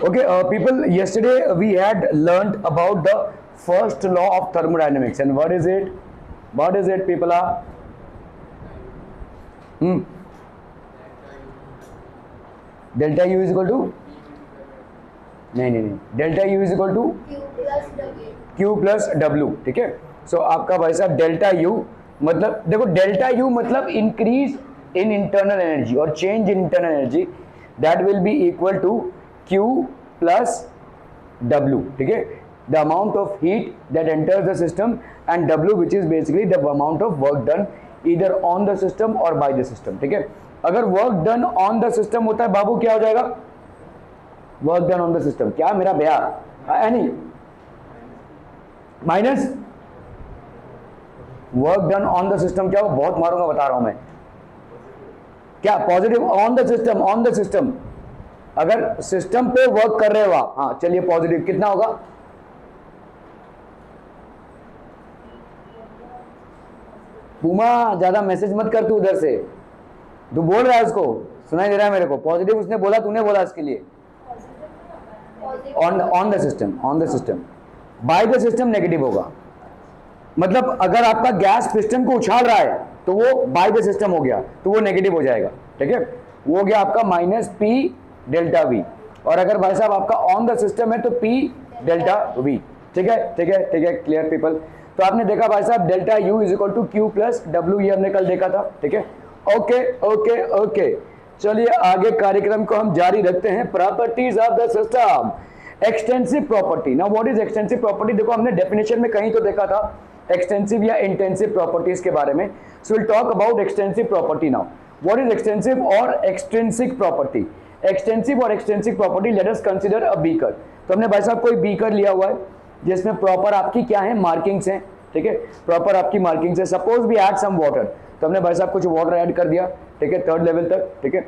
Okay, people, yesterday we had learned about the first law of thermodynamics, and what is it? What is it, people? Are delta U is equal to नहीं delta U is equal to Q plus W. ठीक है. सो आपका भाई साहब delta U मतलब देखो delta U मतलब increase in internal energy और change in internal energy that will be equal to Q plus W. ठीक है. The amount of heat that enters the system and W which is basically the amount of work done either on the system और by the system. ठीक है. अगर work done on the system होता है बाबू क्या हो जाएगा? Work done on the system. क्या मेरा भैया नहीं minus work done on the system क्या हो? बहुत मारूंगा बता रहा हूं मैं. क्या positive on the system? On the system अगर सिस्टम पे वर्क कर रहे हो आप, हाँ चलिए पॉजिटिव कितना होगा? पूमा ज्यादा मैसेज मत कर तू उधर से. तू बोल रहा है उसको सुनाई दे रहा है मेरे को. पॉजिटिव उसने बोला तूने बोला इसके लिए. On the system by the system negative होगा. मतलब अगर आपका गैस पिस्टन को उछाल रहा है तो वो बाय द सिस्टम हो गया तो वो नेगेटिव हो जाएगा. ठीक है. वो हो गया आपका माइनस पी डेल्टा वी. और अगर भाई साहब आपका ऑन द सिस्टम है तो पी डेल्टा वी. ठीक है. ठीक है. ठीक है. Clear people. तो आपने देखा भाई साहब delta U is equal to Q plus W. ये हमने कल देखा था. ठीक है. Okay okay okay. चलिए आगे कार्यक्रम को हम जारी रखते हैं. Properties of the system. Extensive property. Now what is extensive property? देखो हमने डेफिनेशन में कहीं तो देखा था एक्सटेंसिव या इंटेंसिव प्रॉपर्टीज के बारे में. So will talk about extensive property now. What is extensive और एक्सट्रिंसिक प्रॉपर्टी? एक्सटेंसिव और extrinsic property. Let us consider a beaker. तो हमने भाई साहब कोई बीकर लिया हुआ है जिसमें प्रॉपर आपकी क्या है? मार्किंग्स हैं. ठीक है. प्रॉपर आपकी मार्किंग्स है. Suppose we add some water. तो हमने भाई साहब कुछ वाटर ऐड कर दिया. ठीक है. थर्ड लेवल तक. ठीक है.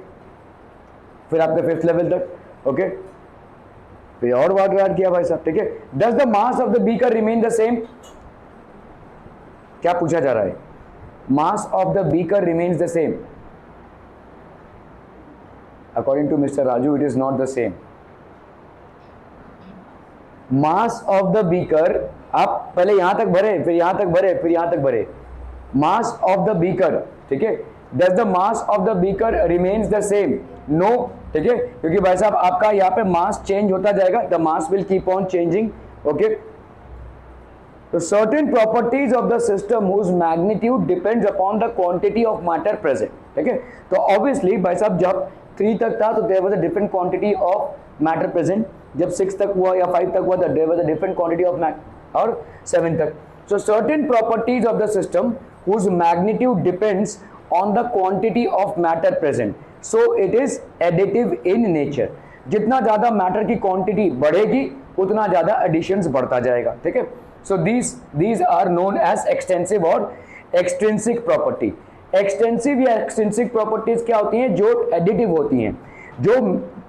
फिर आपके फिफ्थ लेवल तक. ओके. फिर और वाटर ऐड किया भाई साहब. ठीक है. Does the mass of the beaker remain the same? क्या पूछा जा रहा है? Mass of the beaker remains the same. According to mister Raju it is not the same. Mass of the beaker आप पहले यहां तक भरे फिर यहां तक भरे फिर यहां तक भरे. Mass of the beaker. ठीक है. Does the mass of the beaker remains the same? No. ठीक है. क्योंकि भाई साहब आपका यहाँ पे मास चेंज होता जाएगा. The mass will keep on changing. Okay. तो certain properties of the system whose magnitude depends upon the quantity of matter present. ठीक है. तो ऑब्वियसली भाई साहब जब 3 तक था तो there was a different quantity of matter present. जब 6 तक हुआ या 5 तक हुआ तो there was a different quantity of matter. और 7 तक. So certain properties of the system whose magnitude depends on the quantity of matter present, so it is additive in nature. जितना ज्यादा मैटर की क्वांटिटी बढ़ेगी उतना ज्यादा एडिशंस बढ़ता जाएगा. ठीक है. सो these are known as extensive और extrinsic property. एक्सटेंसिव या एक्सट्रिंसिक प्रॉपर्टीज क्या होती हैं? जो एडिटिव होती हैं, जो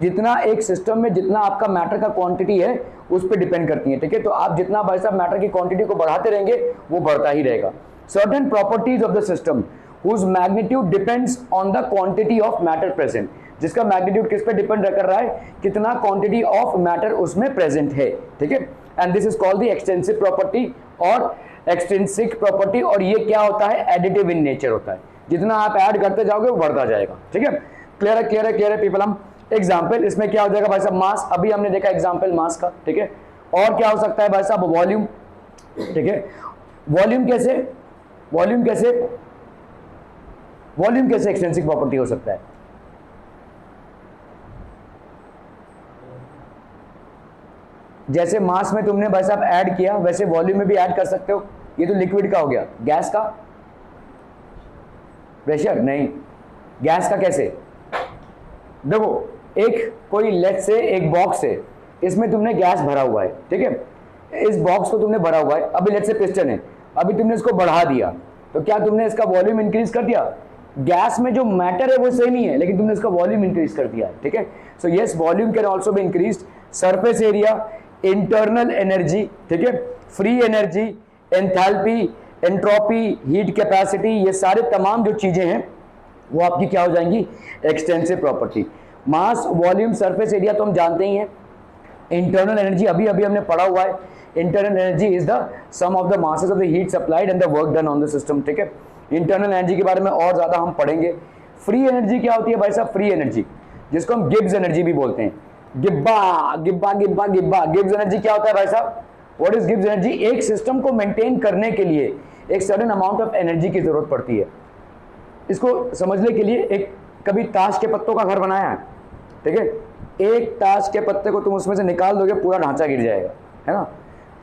जितना एक सिस्टम में जितना आपका मैटर का क्वांटिटी है उस पर डिपेंड करती हैं. ठीक है. तो आप जितना भाई साहब मैटर की क्वांटिटी को बढ़ाते रहेंगे वो बढ़ता ही रहेगा. Certain properties of the system whose magnitude depends on the quantity of matter present. जिसका मैग्नीट्यूड किस पे डिपेंड कर रहा है? कितना क्वांटिटी ऑफ मैटर उसमें प्रेजेंट है. ठीक है. And this is called the extensive property और एक्सट्रिंसिक प्रॉपर्टी. और ये क्या होता है? एडिटिव इन नेचर होता है. जितना आप ऐड करते जाओगे वो बढ़ता जाएगा. ठीक है. क्लियर है. क्लियर है. क्लियर है पीपल. हम एग्जाम्पल इसमें क्या हो जाएगा भाई साहब? मास. अभी हमने देखा एग्जाम्पल मास का. ठीक है. और क्या हो सकता है भाई साहब? वॉल्यूम. ठीक है. वॉल्यूम कैसे? वॉल्यूम कैसे? वॉल्यूम कैसे एक्सटेंसिव प्रॉपर्टी हो सकता है? जैसे मास में तुमने भाई साहब ऐड किया वैसे वॉल्यूम में भी ऐड कर सकते हो. ये तो लिक्विड का हो गया. गैस का प्रेशर नहीं. गैस का कैसे? देखो एक कोई लेट से एक बॉक्स है, इसमें तुमने गैस भरा हुआ है. ठीक है. इस बॉक्स को तुमने भरा हुआ है. अभी लेट से पिस्टन है. अभी तुमने इसको बढ़ा दिया तो क्या तुमने इसका वॉल्यूम इंक्रीज कर दिया? गैस में जो मैटर है वो सेम ही है लेकिन तुमने इसका वॉल्यूम इंक्रीज कर दिया. ठीक है. So yes volume can also be increased. Surface area, internal energy. ठीक है. Free energy, enthalpy, entropy, heat capacity, ये सारे तमाम जो चीजें हैं वो आपकी क्या हो जाएंगी? Extensive property. Mass, volume, surface area तो हम जानते ही हैं. इंटरनल एनर्जी अभी अभी हमने पढ़ा हुआ है, internal energy is the sum of the masses of the heat supplied and the work done on the system, ठीक है। इंटरनल एनर्जी के बारे में और ज्यादा हम पढ़ेंगे। फ्री एनर्जी क्या होती है भाई साहब? फ्री एनर्जी जिसको हम गिब्स एनर्जी भी बोलते हैं, गिब्बा गिब्बा गिब्बा गिब्बा। गिब्स एनर्जी क्या होता है भाई साहब? What is Gibbs energy? एक सिस्टम को मेंटेन करने के लिए एक सर्टेन अमाउंट ऑफ एनर्जी की जरूरत पड़ती है। इसको समझने के लिए एक कभी ताश के पत्तों का घर बनाया है, ठीक है, एक ताश के पत्ते को तुम उसमें से निकाल दोगे पूरा ढांचा गिर जाएगा, है ना,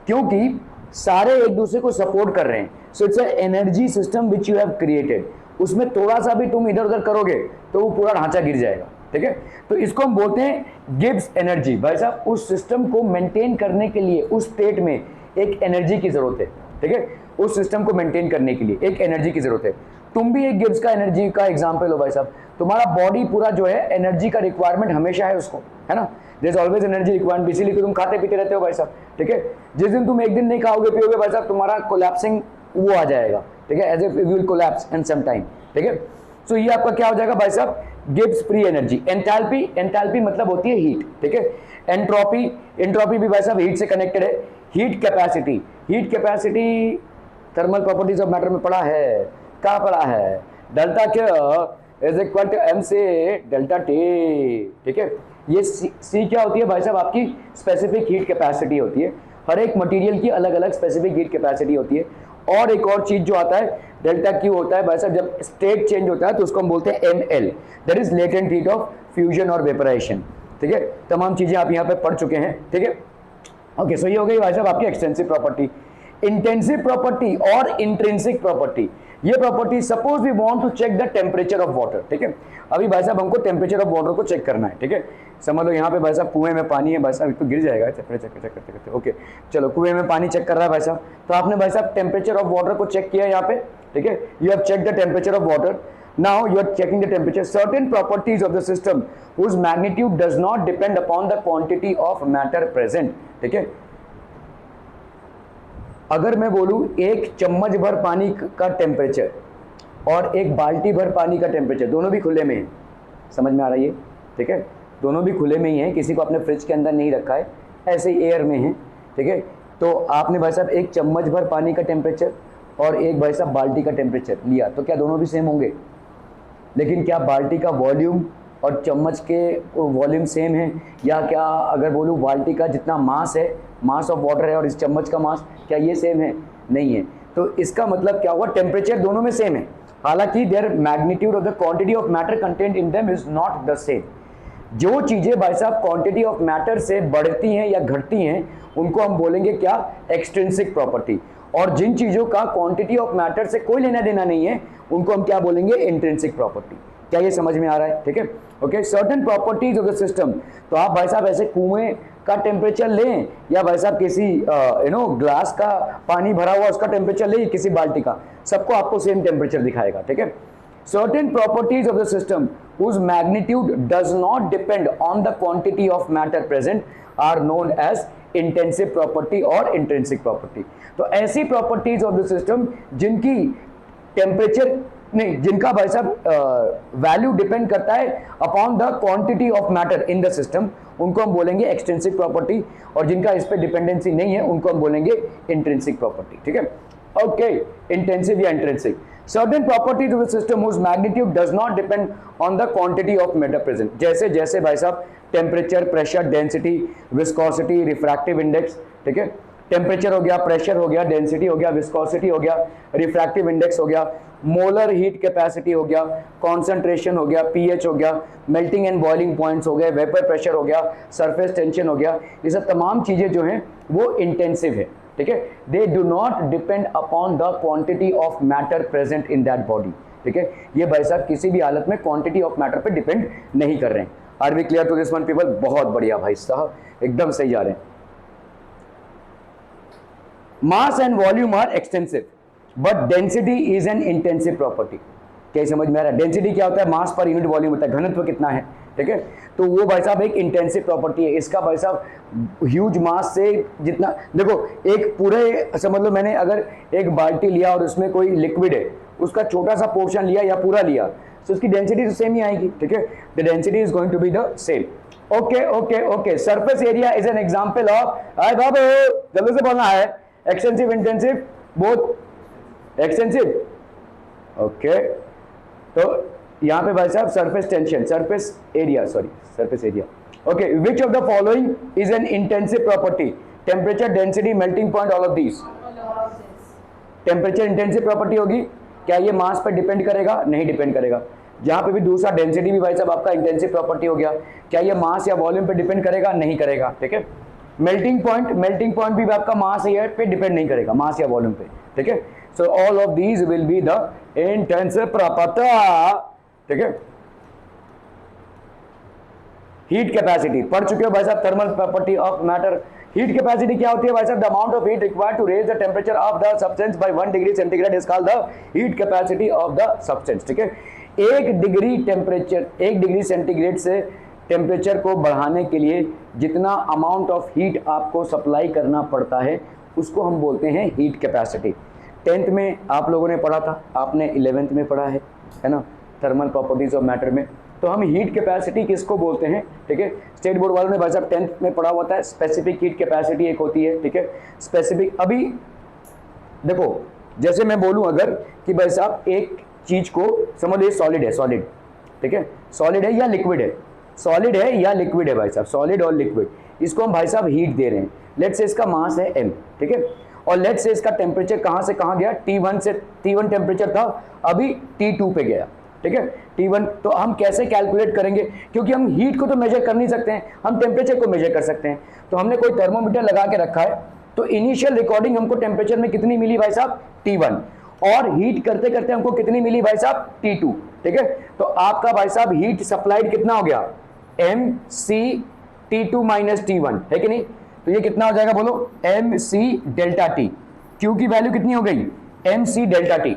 क्योंकि सारे एक दूसरे को सपोर्ट कर रहे हैं। So it's a energy system which you have created. उसमें थोड़ा सा भी तुम इधर उधर करोगे तो वो पूरा ढांचा गिर जाएगा, ठीक है। तो इसको हम बोलते हैं गिब्स एनर्जी। भाई साहब उस सिस्टम को मेंटेन करने के लिए उस स्टेट में एक एनर्जी की जरूरत है, ठीक है, उस सिस्टम को मेंटेन करने के लिए एक एनर्जी की जरूरत है। तुम भी एक गिब्स का एनर्जी का एग्जांपल हो भाई साहब। तुम्हारा बॉडी पूरा जो है एनर्जी का रिक्वायरमेंट हमेशा है उसको, है ना, there is always energy requirement, इसीलिए तो तुम खाते पीते रहते हो भाई साहब, ठीक है। जिस दिन तुम एक दिन नहीं खाओगे पियोगे भाई साहब तुम्हारा कोलैप्सिंग वो आ जाएगा, ठीक है, as if you will collapse in some time, ठीक है। सो ये आपका क्या हो जाएगा भाई साहब? Gibbs free energy. Enthalpy, enthalpy मतलब होती है हीट, ठीक है। एंट्रोपी, एंट्रोपी भी भाई साहब हीट से कनेक्टेड है। Heat capacity, heat capacity thermal properties of matter में पढ़ा है, क्या पढ़ा है? डेल्टा के इज इक्वल टू एम से डेल्टा टी, ठीक है। ये सी क्या होती है भाई साहब? आपकी स्पेसिफिक हीट कैपेसिटी होती है। हर एक मटेरियल की अलग अलग स्पेसिफिक हीट कैपेसिटी होती है। और एक और चीज जो आता है डेल्टा क्यू होता है भाई साहब, जब स्टेट चेंज होता है तो उसको हम बोलते हैं N, that is latent heat of fusion और वेपराइजेशन, ठीक है। तमाम चीजें आप यहाँ पे पढ़ चुके हैं, ठीक है। ओके, सो ये हो गई भाई साहब आपकी एक्सटेंसिव प्रॉपर्टी। इंटेंसिव प्रॉपर्टी और इंट्रिंसिक प्रॉपर्टी, ये property suppose we want to check the temperature of water, ठीक है। अभी भाई साहब हमको टेम्परेचर ऑफ वाटर को चेक करना है, ठीक है। समझ लो यहाँ पे भाई साहब कुएं में पानी है, भाई साहब तो गिर जाएगा टेम्परेचर चेक करते करते। ओके चलो, कुएं में पानी चेक कर रहा है भाई साहब, तो आपने भाई साहब टेम्परेचर ऑफ वाटर को चेक किया यहाँ पे, ठीक है। You have check the temperature of water. Now you are checking the temperature. Certain properties of the system whose magnitude does not depend upon the quantity of matter present, ठीक है। अगर मैं बोलूं एक चम्मच भर पानी का टेम्परेचर और एक बाल्टी भर पानी का टेम्परेचर, दोनों भी खुले में है, समझ में आ रही है, ठीक है, दोनों भी खुले में ही है, किसी को आपने फ्रिज के अंदर नहीं रखा है, ऐसे ही एयर में है, ठीक है। तो आपने भाई साहब एक चम्मच भर पानी का टेम्परेचर और एक भाई साहब बाल्टी का टेम्परेचर लिया, तो क्या दोनों भी सेम होंगे? लेकिन क्या बाल्टी का वॉल्यूम और चम्मच के वॉल्यूम सेम है? या क्या अगर बोलूँ बाल्टी का जितना मास है, मास ऑफ वाटर है, और इस चम्मच का मास, क्या ये सेम है? नहीं है। तो इसका मतलब क्या हुआ? टेम्परेचर दोनों में सेम है, हालांकि there magnitude of the quantity of matter content in them is not the same. जो चीज़ें भाई साहब क्वांटिटी ऑफ मैटर से बढ़ती हैं या घटती हैं उनको हम बोलेंगे क्या? Extrinsic property. और जिन चीज़ों का क्वांटिटी ऑफ मैटर से कोई लेना देना नहीं है उनको हम क्या बोलेंगे? Intrinsic property. क्या ये समझ में आ रहा है? ठीक है, okay. Certain properties of the system, तो आप भाई साहब ऐसे कुएं का टेम्परेचर लें या भाई साहब किसी ग्लास का पानी भरा हुआ उसका टेम्परेचर लें, किसी बाल्टी का, सबको आपको सेम टेम्परेचर दिखाएगा, ठीक है। Certain properties of the system whose magnitude does not depend on the quantity of matter present are known as intensive property और intrinsic property। तो ऐसी properties of the system जिनकी temperature नहीं, जिनका भाई साहब वैल्यू डिपेंड करता है upon the quantity of matter in the system, उनको हम बोलेंगे एक्सटेंसिव प्रॉपर्टी, और जिनका इस पे डिपेंडेंसी नहीं है उनको हम बोलेंगे इंट्रिंसिक प्रॉपर्टी, ठीक है। ओके, इंटेंसिव या intrinsic. Certain properties of the system whose magnitude does not depend on the quantity of matter present, जैसे जैसे भाई साहब temperature, pressure, density, viscosity, refractive index, ठीक है। टेम्परेचर हो गया, प्रेशर हो गया, डेंसिटी हो गया, विस्कोसिटी हो गया, रिफ्रैक्टिव इंडेक्स हो गया, मोलर हीट कैपेसिटी हो गया, कॉन्सेंट्रेशन हो गया, पीएच हो गया, मेल्टिंग एंड बॉइलिंग पॉइंट्स हो गए, वेपर प्रेशर हो गया, सरफेस टेंशन हो गया, ये सब तमाम चीजें जो हैं वो इंटेंसिव है, ठीक है। They do not depend upon the quantity of matter present in that body, ठीक है। ये भाई साहब किसी भी हालत में क्वांटिटी ऑफ मैटर पे डिपेंड नहीं कर रहे हैं। Are we clear to this one people? बहुत बढ़िया भाई साहब, एकदम सही जा रहे हैं। Mass and volume are extensive but density is an intensive property. क्या समझ में आ रहा है? डेंसिटी क्या होता है? मास पर यूनिट वॉल्यूम होता है, घनत्व कितना है, ठीक है। तो वो भाई साहब एक इंटेंसिव प्रॉपर्टी है। इसका भाई साहब ह्यूज मास से जितना, देखो एक पूरे समझ लो मैंने अगर एक बाल्टी लिया और उसमें कोई लिक्विड है उसका छोटा सा पोर्शन लिया या पूरा लिया, तो उसकी डेंसिटी तो सेम ही आएगी, ठीक है, the density is going to be the same. Okay okay okay, surface area is an example of, अरे बाबू जल्दी से बोलना है, extensive intensive both extensive, okay. तो यहां पे भाई साहब surface tension, surface area, sorry surface area, okay. Which of the following is an intensive property, temperature, density, melting point, all of these. Temperature intensive property होगी, क्या ये मास पर depend करेगा? नहीं डिपेंड करेगा। जहां पे भी दूसरा डेंसिटी भी भाई साहब आपका इंटेंसिव प्रॉपर्टी हो गया, क्या ये मास या वॉल्यूम पे डिपेंड करेगा? नहीं करेगा, ठीक है। मेल्टिंग पॉइंट भी आपका मास या पे डिपेंड नहीं करेगा, मास या वॉल्यूम पे, ठीक है। So all of these will be the intensive property, ठीक है। हीट कैपेसिटी पढ़ चुके हो भाई साहब, thermal property of matter. Heat capacity क्या होती है भाई साहब? The amount of heat required to raise the temperature of the substance by 1 degree centigrade is called the heat capacity of the substance, ठीक है। 1 डिग्री सेंटीग्रेड से temperature को बढ़ाने के लिए जितना अमाउंट ऑफ हीट आपको सप्लाई करना पड़ता है उसको हम बोलते हैं हीट कैपेसिटी। 10th में आप लोगों ने पढ़ा था, आपने 11th में पढ़ा है ना, थर्मल प्रॉपर्टीज ऑफ मैटर में। तो हम हीट कैपेसिटी किसको बोलते हैं, ठीक है। स्टेट बोर्ड वालों ने भाई साहब 10th में पढ़ा हुआ था, स्पेसिफिक हीट कैपेसिटी एक होती है, ठीक है। स्पेसिफिक, अभी देखो जैसे मैं बोलूं अगर कि भाई साहब एक चीज को समझ लीजिए सॉलिड है, सॉलिड, ठीक है, सॉलिड है या लिक्विड है, सॉलिड है या लिक्विड है भाई साहब, सॉलिड और लिक्विड, इसको हम भाई साहब हीट दे रहे हैं। लेट से इसका मास है m, ठीक है, और लेट से इसका टेम्परेचर कहां से कहां गया, T1 से, T1 टेम्परेचर था, अभी T2 पे गया, ठीक है, T1। तो हम कैसे कैलकुलेट करेंगे, क्योंकि हम हीट को तो मेजर कर नहीं सकते हैं, हम टेम्परेचर को मेजर कर सकते हैं। तो हमने कोई थर्मोमीटर लगा के रखा है, तो इनिशियल रिकॉर्डिंग हमको टेम्परेचर में कितनी मिली भाई साहब, T1, और हीट करते करते हमको कितनी मिली भाई साहब, T2, ठीक है। तो आपका भाई साहब हीट सप्लाइड कितना हो गया, MC T2 माइनस T1, है कि नहीं। तो ये कितना हो जाएगा बोलो, MC डेल्टा T, Q की वैल्यू कितनी हो गई, MC delta T।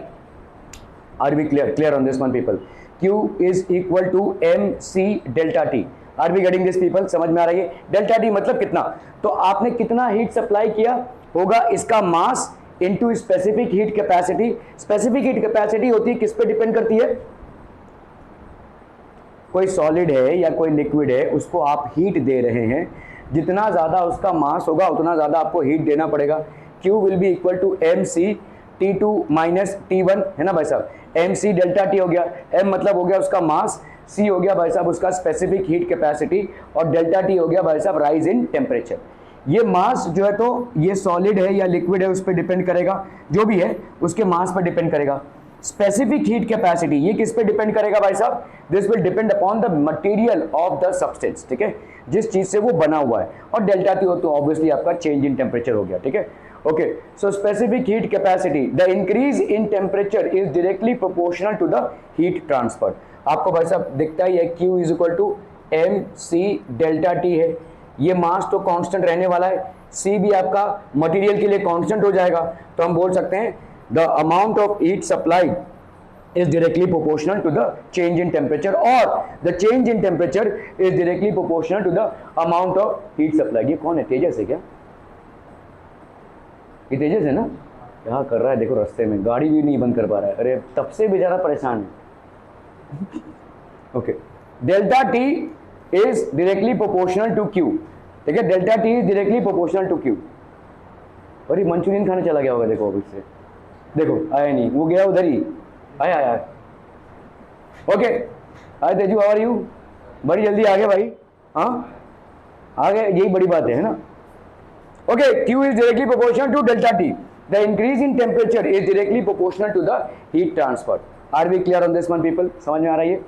Are we clear on this one people, Q is equal to MC delta T। Are we getting this people, समझ में आ रही है। डेल्टा T मतलब कितना, तो आपने कितना हीट सप्लाई किया होगा, इसका mass into specific heat capacity. Specific heat capacity होती है किस पे डिपेंड करती है, कोई सॉलिड है या कोई लिक्विड है, उसको आप हीट दे रहे हैं, जितना ज्यादा उसका मास होगा उतना ज्यादा आपको हीट देना पड़ेगा। Q will be equal to MC T2 minus T1, है ना भाई साहब। MC डेल्टा T हो गया, M मतलब हो गया उसका मास, C हो गया भाई साहब उसका स्पेसिफिक हीट कैपेसिटी, और डेल्टा T हो गया भाई साहब राइज इन टेम्परेचर। ये मास जो है तो ये सॉलिड है या लिक्विड है उस पर डिपेंड करेगा, जो भी है उसके मास पर डिपेंड करेगा। स्पेसिफिक हीट कैपेसिटी ये किस पे डिपेंड करेगा भाई साहब, this will depend upon the material of the substance, ठीक है, जिस चीज से वो बना हुआ है। और डेल्टा T हो तो ऑब्वियसली आपका चेंज इन टेम्परेचर हो गया, ठीक है। Okay, so specific heat capacity, the increase in temperature is directly proportional to the heat transfer. आपको भाई साहब दिखता ही है Q is equal to MC delta T है, ये मास तो कांस्टेंट रहने वाला है, C भी आपका मटेरियल के लिए कांस्टेंट हो जाएगा। तो हम बोल सकते हैं the amount of heat supplied is directly proportional to the change in temperature, or the change in temperature is directly proportional to the amount of heat supplied। ये कौन है, तेजस है क्या, ये तेजस है ना, क्या कर रहा है देखो, रास्ते में गाड़ी भी नहीं बंद कर पा रहा है, अरे तब से बेचारा परेशान है। Okay, delta T is directly proportional to Q, ठीक है, delta T is directly proportional to Q। और ये मंचूरियन खाने चला गया होगा देखो ऑफिस से, देखो आया नहीं, वो गया उधर ही, आया आया। ओके, आए तेजू, हाउ आर यू, बड़ी जल्दी आ गए भाई, हाँ आ गए, यही बड़ी बात है ना। Okay, Q is directly proportional to delta T, the increase in temperature is directly proportional to the heat transfer. Are we clear on this one people, समझ में आ रही है।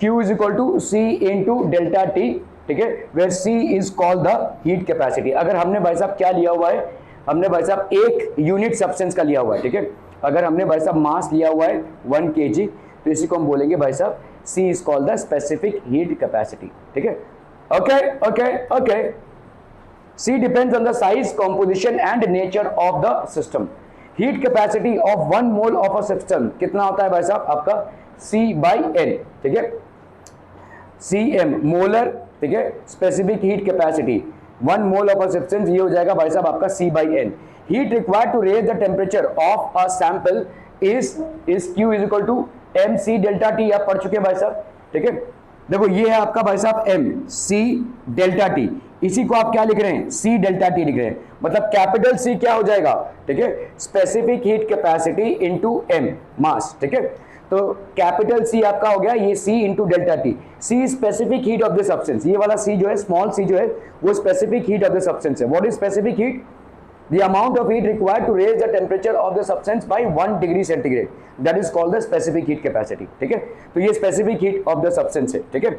Q is equal to C into delta T, ठीक है, where C is called the heat capacity. अगर हमने भाई साहब क्या लिया हुआ है, हमने भाई साहब एक यूनिट सब्सटेंस का लिया हुआ है, ठीक है, अगर हमने भाई साहब मास लिया हुआ है 1 kg, तो इसी को हम बोलेंगे भाई साहब C is called the specific heat capacity, ठीक है। Okay okay okay, C depends on the size, composition and nature of the system. Heat capacity of 1 mole of a substance कितना होता है भाई साहब, आपका C/N, ठीक है, Cm मोलर, ठीक है, specific heat capacity 1 mole of a substance, ये हो जाएगा भाई साहब आपका C/N। Heat required to raise the temperature of a sample is Q is equal to M C delta T, आप पढ़ चुके हैं भाई साहब, ठीक है। देखो ये है आपका भाई साहब एम सी डेल्टा टी, इसी को आप क्या लिख रहे हैं, सी डेल्टा टी लिख रहे हैं, मतलब कैपिटल सी क्या हो जाएगा, ठीक है, specific heat capacity into m mass, ठीक है। तो कैपिटल सी आपका हो गया ये C into delta T, C specific heat of the substance, ये वाला सी जो है स्मॉल सी जो है वो specific heat of the substance है। What is specific heat, the amount of heat required to raise the temperature of the substance by 1 degree centigrade, that is called the specific heat capacity, ठीक है। तो ये specific heat of the substance है, ठीक है।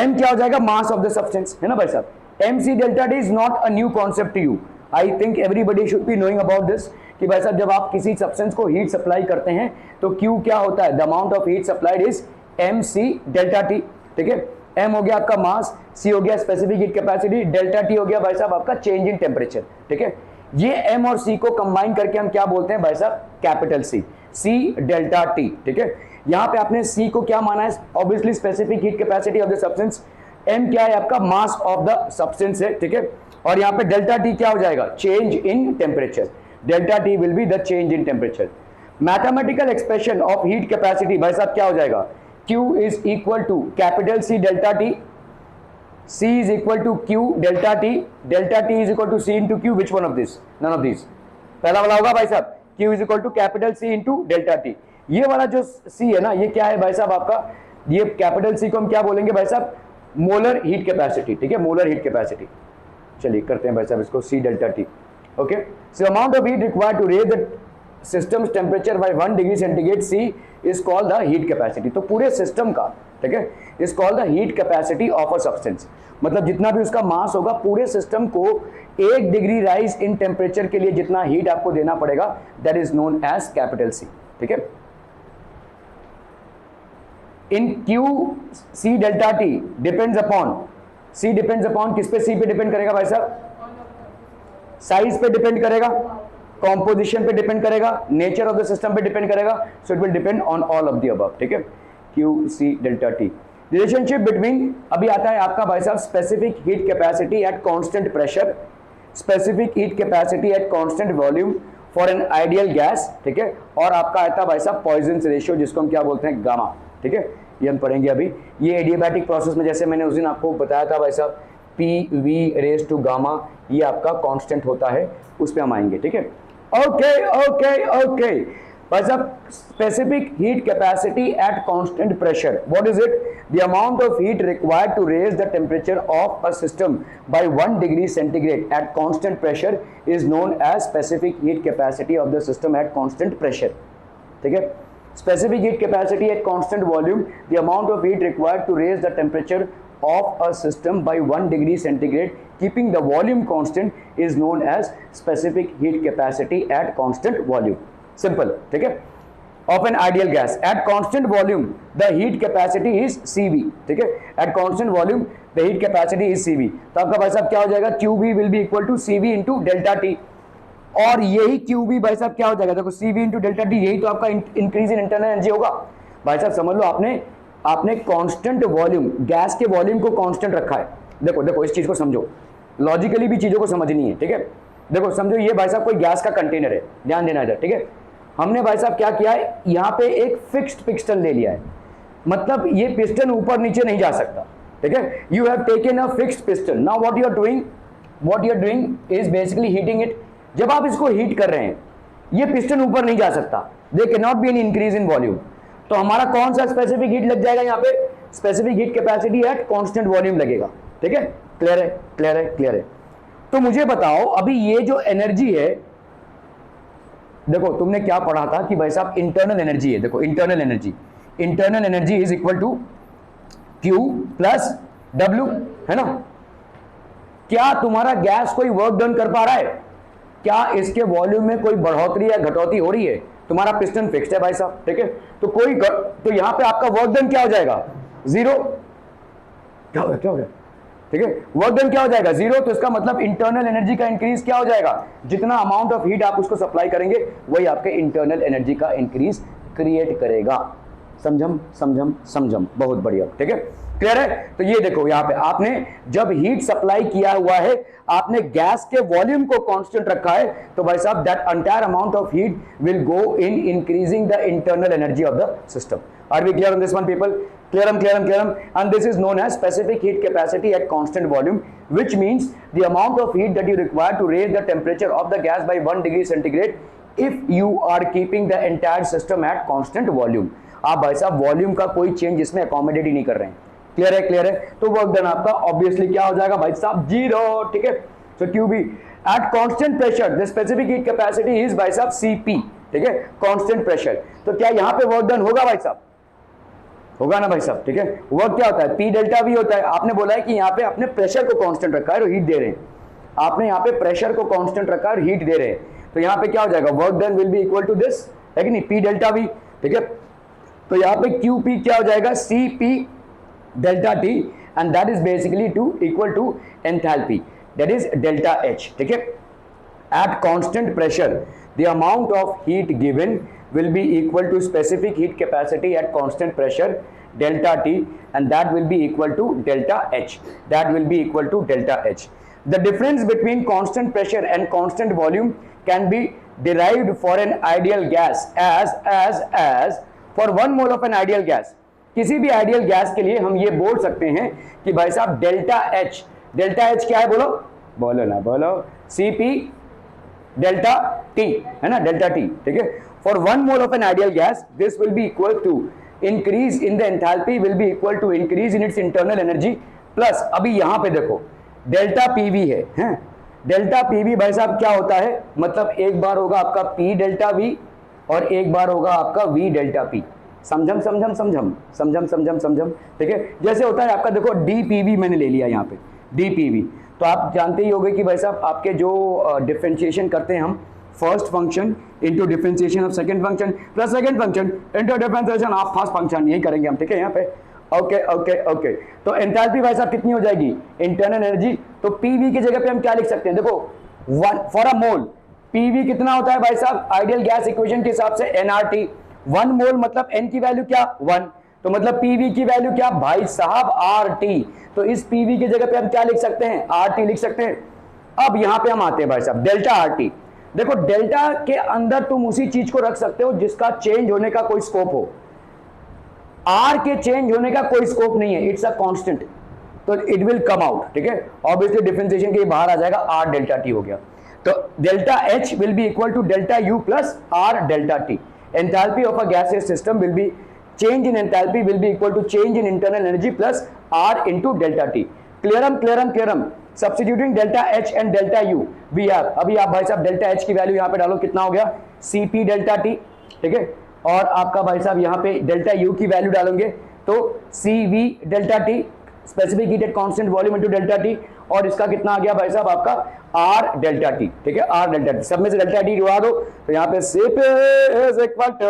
m क्या हो जाएगा, mass of the substance, है ना भाई साहब। mc delta t is not a new concept to you, I think everybody should be knowing about this, कि भाई साहब जब आप किसी सब्सटेंस को हीट सप्लाई करते हैं तो Q क्या होता है, the amount of heat supplied is mc delta t, ठीक है। m हो गया आपका मास, c हो गया specific heat capacity, delta t हो गया भाई साहब आपका चेंज इन टेम्परेचर, ठीक है। ये m और c को कंबाइन करके हम क्या बोलते हैं भाई साहब, capital C, C delta t, ठीक है। यहाँ पे आपने c को क्या माना है, obviously specific heat capacity of the substance, m क्या है आपका मास ऑफ द सब्सटेंस है, ठीक है। और यहाँ पे डेल्टा t क्या हो जाएगा, change in temperature, delta t will be the change in temperature. Mathematical expression of heat capacity भाई साहब क्या हो जाएगा, Q is equal to capital C delta t, C is equal to Q delta T is equal to C into Q, which one of this, none of these, पहला वाला होगा भाई साहब, Q is equal to capital C into delta T। ये वाला जो C है ना, ये क्या है भाई साहब आपका, ये कैपिटल C को हम क्या बोलेंगे भाई साहब, मोलर हीट कैपेसिटी, ठीक है, मोलर हीट कैपेसिटी। चलिए करते हैं भाई साहब इसको C delta T, okay. So amount of heat required to raise the system's temperature by 1 degree centigrade, C is called the heat capacity. तो पूरे सिस्टम का, ठीक है, is called the heat capacity of a substance, मतलब जितना भी उसका मास होगा पूरे सिस्टम को 1 डिग्री राइज इन टेम्परेचर के लिए जितना हीट आपको देना पड़ेगा, that is known as capital C, ठीक है। In Q C delta T depends upon, C depends upon किस पे, C पे डिपेंड करेगा भाई साहब, साइज पे डिपेंड करेगा, कॉम्पोजिशन पे डिपेंड करेगा, नेचर ऑफ द सिस्टम पे डिपेंड करेगा, so it will depend on all of the above, ठीक है। Q C delta T, relationship between, अभी आता है आपका भाई साहब specific heat capacity at constant pressure, specific heat capacity at constant volume for an ideal gas, ठीक है। और आपका आता है भाई साहब पॉइजन रेशियो, जिसको हम क्या बोलते हैं, गामा, ठीक है। ये हम पढ़ेंगे अभी। ये एडियाबैटिक प्रोसेस में जैसे मैंने उस दिन आपको बताया था भाई साहब, PV रेज टू गामा, ये आपका कांस्टेंट होता है, उस पर हम आएंगे, ठीक है। ओके ओके ओके भाई साहब, specific heat capacity at constant pressure, what is it, the amount of heat required to raise the temperature of a system by 1 degree centigrade at constant pressure is known as specific heat capacity of the system at constant pressure, ठीक है। Specific heat capacity at constant volume, the amount of heat required to raise the temperature of a system by 1 degree centigrade keeping the volume constant is known as specific heat capacity at constant volume, simple, ठीक है। of an ideal gas at constant volume the heat capacity is CV, ठीक है, at constant volume the heat capacity is CV। तो आपका भाई साहब क्या हो जाएगा, QV will be equal to CV into delta T, और यही QV भाई साहब क्या हो जाएगा, देखो CV into डेल्टा T, यही तो आपका इंक्रीज इन इंटरनल एनर्जी होगा भाई साहब। समझ लो आपने कांस्टेंट वॉल्यूम, गैस के वॉल्यूम को कांस्टेंट रखा है। देखो इस चीज को समझो, लॉजिकली भी चीजों को समझनी है, ठीक है। देखो समझो ये भाई साहब कोई गैस का कंटेनर है, ध्यान देना इधर, ठीक है। हमने भाई साहब क्या किया है, यहाँ पे एक फिक्स्ड पिस्टन ले लिया है, मतलब ये पिस्टन ऊपर नीचे नहीं जा सकता, ठीक है। You have taken a fixed piston, now what you are doing is basically heating it. जब आप इसको हीट कर रहे हैं, ये पिस्टन ऊपर नहीं जा सकता, they can not be any increase in volume. तो हमारा कौन सा स्पेसिफिक हीट लग जाएगा यहाँ पे, specific heat capacity at constant volume लगेगा, ठीक है। क्लियर है। तो मुझे बताओ अभी ये जो एनर्जी है, देखो तुमने क्या पढ़ा था कि भाई साहब इंटरनल एनर्जी है, देखो internal energy is equal to Q plus W, है ना। क्या तुम्हारा गैस कोई वर्क डन कर पा रहा है, क्या इसके वॉल्यूम में कोई बढ़ोतरी या घटोतरी हो रही है, तुम्हारा पिस्टन फिक्स्ड है भाई साहब, ठीक है। तो यहां पे आपका वर्क डन क्या हो जाएगा, 0, क्या हो गया, ठीक है, वर्क डन क्या हो जाएगा, 0। तो इसका मतलब इंटरनल एनर्जी का इंक्रीज क्या हो जाएगा, जितना अमाउंट ऑफ हीट आप उसको सप्लाई करेंगे वही आपके इंटरनल एनर्जी का इंक्रीज क्रिएट करेगा। समझम, बहुत बढ़िया, ठीक है। क्लियर है? तो ये देखो यहाँ पे आपने जब हीट सप्लाई किया हुआ है, आपने गैस के वॉल्यूम को कांस्टेंट रखा है, तो भाई साहब that entire amount of heat will go in increasing the internal energy of the system. Are we clear on this one, people? Clear. And this is known as specific heat capacity at constant volume, which means the amount of heat that you require to raise the temperature of the gas by 1 degree centigrade if you are keeping the entire system at constant volume. आप भाई साहब volume का कोई change इसमें accommodate ही नहीं कर रहे हैं. क्लियर है? तो वर्क डन आपका ऑब्वियसली क्या हो जाएगा भाई साहब? 0. ठीक है. So QB at constant pressure the specific heat capacity is भाई साहब CP. ठीक है, कांस्टेंट प्रेशर. तो क्या यहाँ पे वर्क डन होगा भाई साहब? होगा ना भाई साहब. ठीक है, वर्क क्या होता है? P डेल्टा V होता है. आपने बोला है कि यहाँ पे आपने प्रेशर को कांस्टेंट रखा है और हीट दे रहे हैं. आपने यहाँ पे प्रेशर को कांस्टेंट रखा है और हीट दे रहे हैं. तो यहाँ पे क्या हो जाएगा? Work done will be equal to this, है कि नहीं? P delta V. ठीक है, तो यहाँ पे QP क्या हो जाएगा? CP delta T and that is basically to equal to enthalpy, that is delta H. ठीक है, at constant pressure the amount of heat given will be equal to specific heat capacity at constant pressure delta T and that will be equal to delta H. The difference between constant pressure and constant volume can be derived for an ideal gas as for 1 mole of an ideal gas. किसी भी ideal gas के लिए हम ये बोल सकते हैं कि भाई साहब डेल्टा H क्या है? बोलो ना, CP डेल्टा T, है ना? Delta T. ठीक है, for 1 mole of an ideal gas this will be equal to increase in the enthalpy will be equal to increase in its internal energy plus, अभी यहां पे देखो डेल्टा PV है. Delta PV भाई साहब क्या होता है? मतलब एक बार होगा आपका P डेल्टा V और एक बार होगा आपका V डेल्टा P. समझम. ठीक है, जैसे होता है आपका देखो DPV मैंने ले लिया यहाँ पे DPV. तो आप जानते ही होंगे कि भाई साहब आपके जो डिफरेंशिएशन करते हैं हम first function into differentiation of second function plus second function into differentiation of first function, यही करेंगे हम. ठीक है, यहाँ पे ओके. तो एंथैल्पी भाई साहब कितनी हो जाएगी? Internal energy. तो PV की जगह पे हम क्या लिख सकते हैं? देखो 1 फॉर अ मोल PV कितना होता है भाई साहब? आइडियल गैस इक्वेशन के हिसाब से nRT. 1 मोल मतलब n की वैल्यू क्या? 1. तो मतलब PV की वैल्यू क्या भाई साहब? RT. तो इस PV की जगह पे हम क्या लिख सकते हैं? RT लिख सकते हैं. अब यहां पे हम आते हैं भाई साहब डेल्टा RT. देखो डेल्टा के अंदर तुम उसी चीज को रख सकते हो जिसका चेंज होने का कोई स्कोप हो. R के चेंज होने का कोई स्कोप नहीं है, इट्स अ कांस्टेंट, तो इट विल कम आउट. ठीक है, ऑब्वियसली डिफरेंशिएशन के बाहर आ जाएगा, R डेल्टा T हो गया. तो delta H will be equal to delta U plus R delta T. Enthalpy of a gaseous system will be change in enthalpy will be equal to change in internal energy plus R into delta T. Clear. Substituting delta H and delta U we have. अभी आप भाई साहब delta H की value यहाँ पे डालो, कितना हो गया? CP delta T. ठीक है, और आपका भाई साहब यहाँ पे डेल्टा U की वैल्यू डालेंगे तो CV delta T specific heat at constant volume into delta T, और इसका कितना आ गया भाई साहब आपका? R delta T. ठीक है, R डेल्टा T, सब में से डेल्टा T जुड़ा दो तो यहाँ पे CP is equal to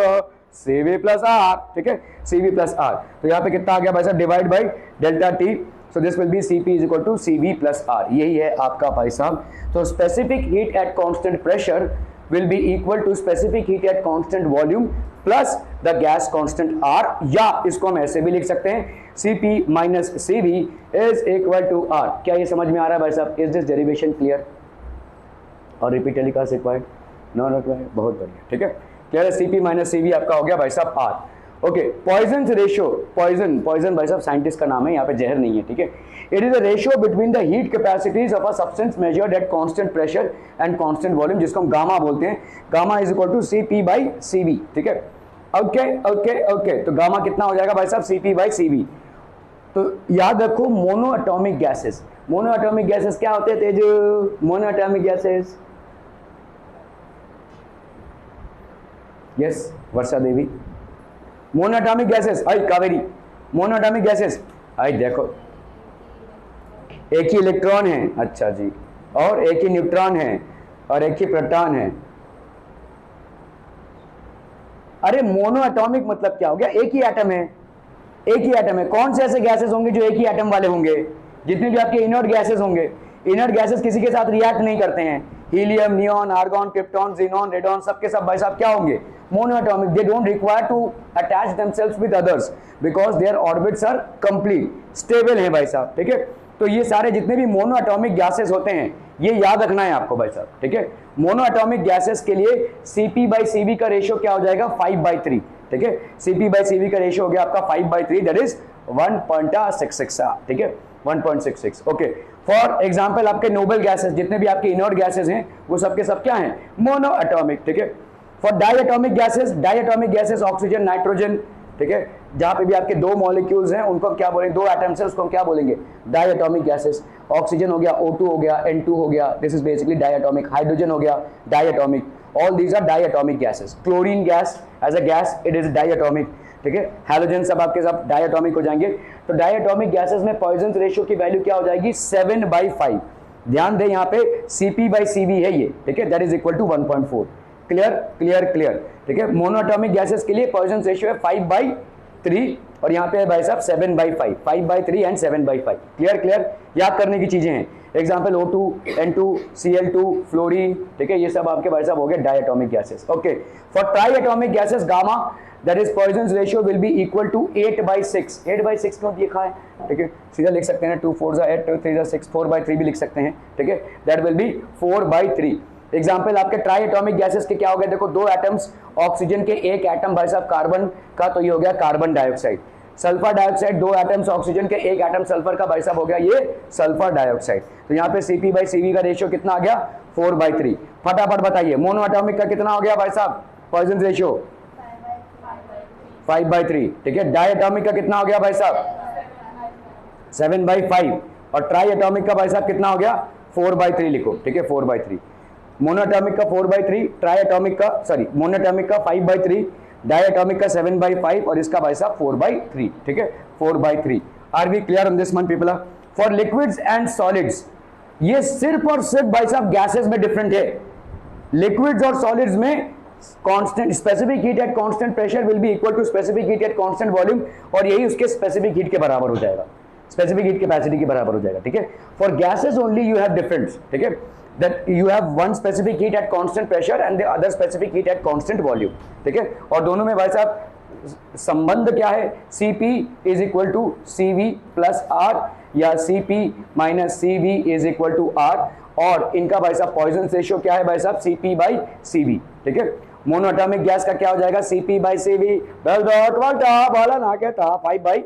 CV plus R. ठीक है, CV प्लस R. तो यहाँ पे कितना आ गया भाई साहब? Divide by delta T. So this will be CP is equal to CV plus R. यही है आपका भाई साहब. तो specific heat at constant pressure will be equal to specific heat at constant volume plus the gas constant R, या इसको हम ऐसे भी लिख सकते हैं CP minus CV is equal to R. क्या ये समझ में आ रहा है भाई साहब? Is this derivation clear? और repeat telecast required? No required. बहुत बढ़िया. ठीक है, क्या है? CP minus CV आपका हो गया भाई साहब R. Okay, Poisson ratio. Poisson भाई साहब साइंटिस्ट का नाम है, यहाँ पे जहर नहीं है. ठीक है, it is a ratio between the heat capacities of a substance measured at constant pressure and constant volume, जिसको हम गामा बोलते हैं. Gamma is equal to CP by CV. ठीक है, ओके. तो गामा कितना हो जाएगा भाई साहब? CP by CV. तो याद रखो mono atomic gases. Mono atomic gases क्या होते हैं तेज? मोनो एटॉमिक गैसेस, यस वर्षा देवी. मोनोएटॉमिक गैसेस, आई कावेरी. मोनोएटॉमिक गैसेस, आई देखो एक ही इलेक्ट्रॉन है, अच्छा जी, और एक ही न्यूट्रॉन है और एक ही प्रोटॉन है. अरे मोनोएटॉमिक मतलब क्या हो गया? एक ही एटम है, एक ही एटम है. कौन से ऐसे गैसेस होंगे जो एक ही एटम वाले होंगे? जितने भी आपके इनर्ट गैसेस होंगे, इनर्ट गैसेस किसी के साथ रिएक्ट नहीं करते हैं. Helium, neon, argon, krypton, xenon, radon, सबके सब भाई साहब क्या होंगे? Monoatomic. They don't require to attach themselves with others because their orbits are complete, stable है भाई साहब. ठीक है, तो ये सारे जितने भी मोनोएटॉमिक गैसेस होते हैं ये याद रखना है आपको भाई साहब. ठीक है, मोनोएटॉमिक गैसेस के लिए Cp/Cv का रेशियो क्या हो जाएगा? 5/3. ठीक है, Cp/Cv का रेशियो हो गया आपका 5/3, दैट इज 1.66. ठीक है, 1.66. ओके, फॉर एग्जांपल आपके नोबल गैसेस, जितने भी आपके इनर्ट गैसेस हैं वो सबके सब क्या हैं? मोनोएटॉमिक. ठीक है, फॉर डायएटॉमिक गैसेस ऑक्सीजन, नाइट्रोजन. ठीक है, जहां पे भी आपके दो मॉलिक्यूल्स हैं उनको हम क्या बोलेंगे? दो एटम्स हैं उसको हम क्या बोलेंगे? डायएटॉमिक गैसेस. ऑक्सीजन हो गया, O2 हो गया, N2 हो गया, this is basically diatomic. Hydrogen हो गया, diatomic. All these are diatomic gases. Chlorine gas as a gas it is diatomic. ठीक है, हैलोजन सब आपके सब डायएटॉमिक हो जाएंगे. तो डायएटॉमिक गैसेस में पॉइजन रेशियो की वैल्यू क्या हो जाएगी? 7/5. ध्यान दें यहाँ पे Cp/Cv है ये. ठीक है, that is equal to 1.4. Clear clear clear. ठीक है, मोनोएटॉमिक गैसेस के लिए पॉइजन रेशियो है 5/3 और यहाँ पे है भाई साहब 7/5. 5/3 एंड 7/5. क्लियर क्लियर, याद करने की चीजें हैं. Example O2, N2, Cl2, fluorine. ठीक है, ये सब आपके भाई साहब हो गए diatomic gases. Okay, for triatomic gases gamma, that is Poisson ratio will be equal to 8/6. 8/6 क्यों लिखा है? ठीक है, सीधा लिख सकते हैं 2 4 8 2 3 6, 4/3 भी लिख सकते हैं. ठीक है, दैट विल बी 4/3. एग्जाम्पल आपके ट्राइएटॉमिक गैसेस के क्या हो गए? देखो, दो एटम्स ऑक्सीजन के, एक एटम भाई साहब कार्बन का, तो ये हो गया कार्बन डाइऑक्साइड. सल्फर डाइऑक्साइड, दो एटम्स ऑक्सीजन के, एक एटम सल्फर का, भाई साहब हो गया ये सल्फर डाइऑक्साइड. तो यहाँ पे Cp/Cv का रेशियो कितना आ गया? 4/3. फटाफट बताइए, मोनोएटॉमिक का कितना हो गया भाई साहब पॉइजन रेशियो? 5/3. ठीक है, डायएटॉमिक का कितना हो गया भाई साहब? 7/5. और ट्राइएटॉमिक का भाई साहब कितना हो गया? 4/3 लिखो. ठीक है, 4/3. मोनोएटॉमिक का 4/3, ट्राइएटॉमिक का मोनोएटॉमिक का 5/3, डायएटॉमिक का 7/5 और इसका भाई साहब 4/3. ठीक है, 4/3. Are we clear on this one people? For liquids and solids, ये सिर्फ और सिर्फ भाई साहब गैसेस में डिफरेंट है. लिक्विड्स और सॉलिड्स में constant specific heat at constant pressure will be equal to specific heat at constant volume, और यही उसके स्पेसिफिक हीट के बराबर हो जाएगा, स्पेसिफिक हीट कैपेसिटी के बराबर हो जाएगा. ठीक है, for gases only you have difference. ठीक है, that you have one specific heat at constant pressure and the other specific heat at constant volume. ठीक है, और दोनों में भाई साहब संबंध क्या है? Cp is equal to Cv plus R या Cp-Cv is equal to R, और इनका भाई साहब पॉइजन रेशियो क्या है भाई साहब? Cp/Cv. ठीक है, मोनोएटॉमिक गैस का क्या हो जाएगा? Cp/Cv बोला ना क्या था 5/3.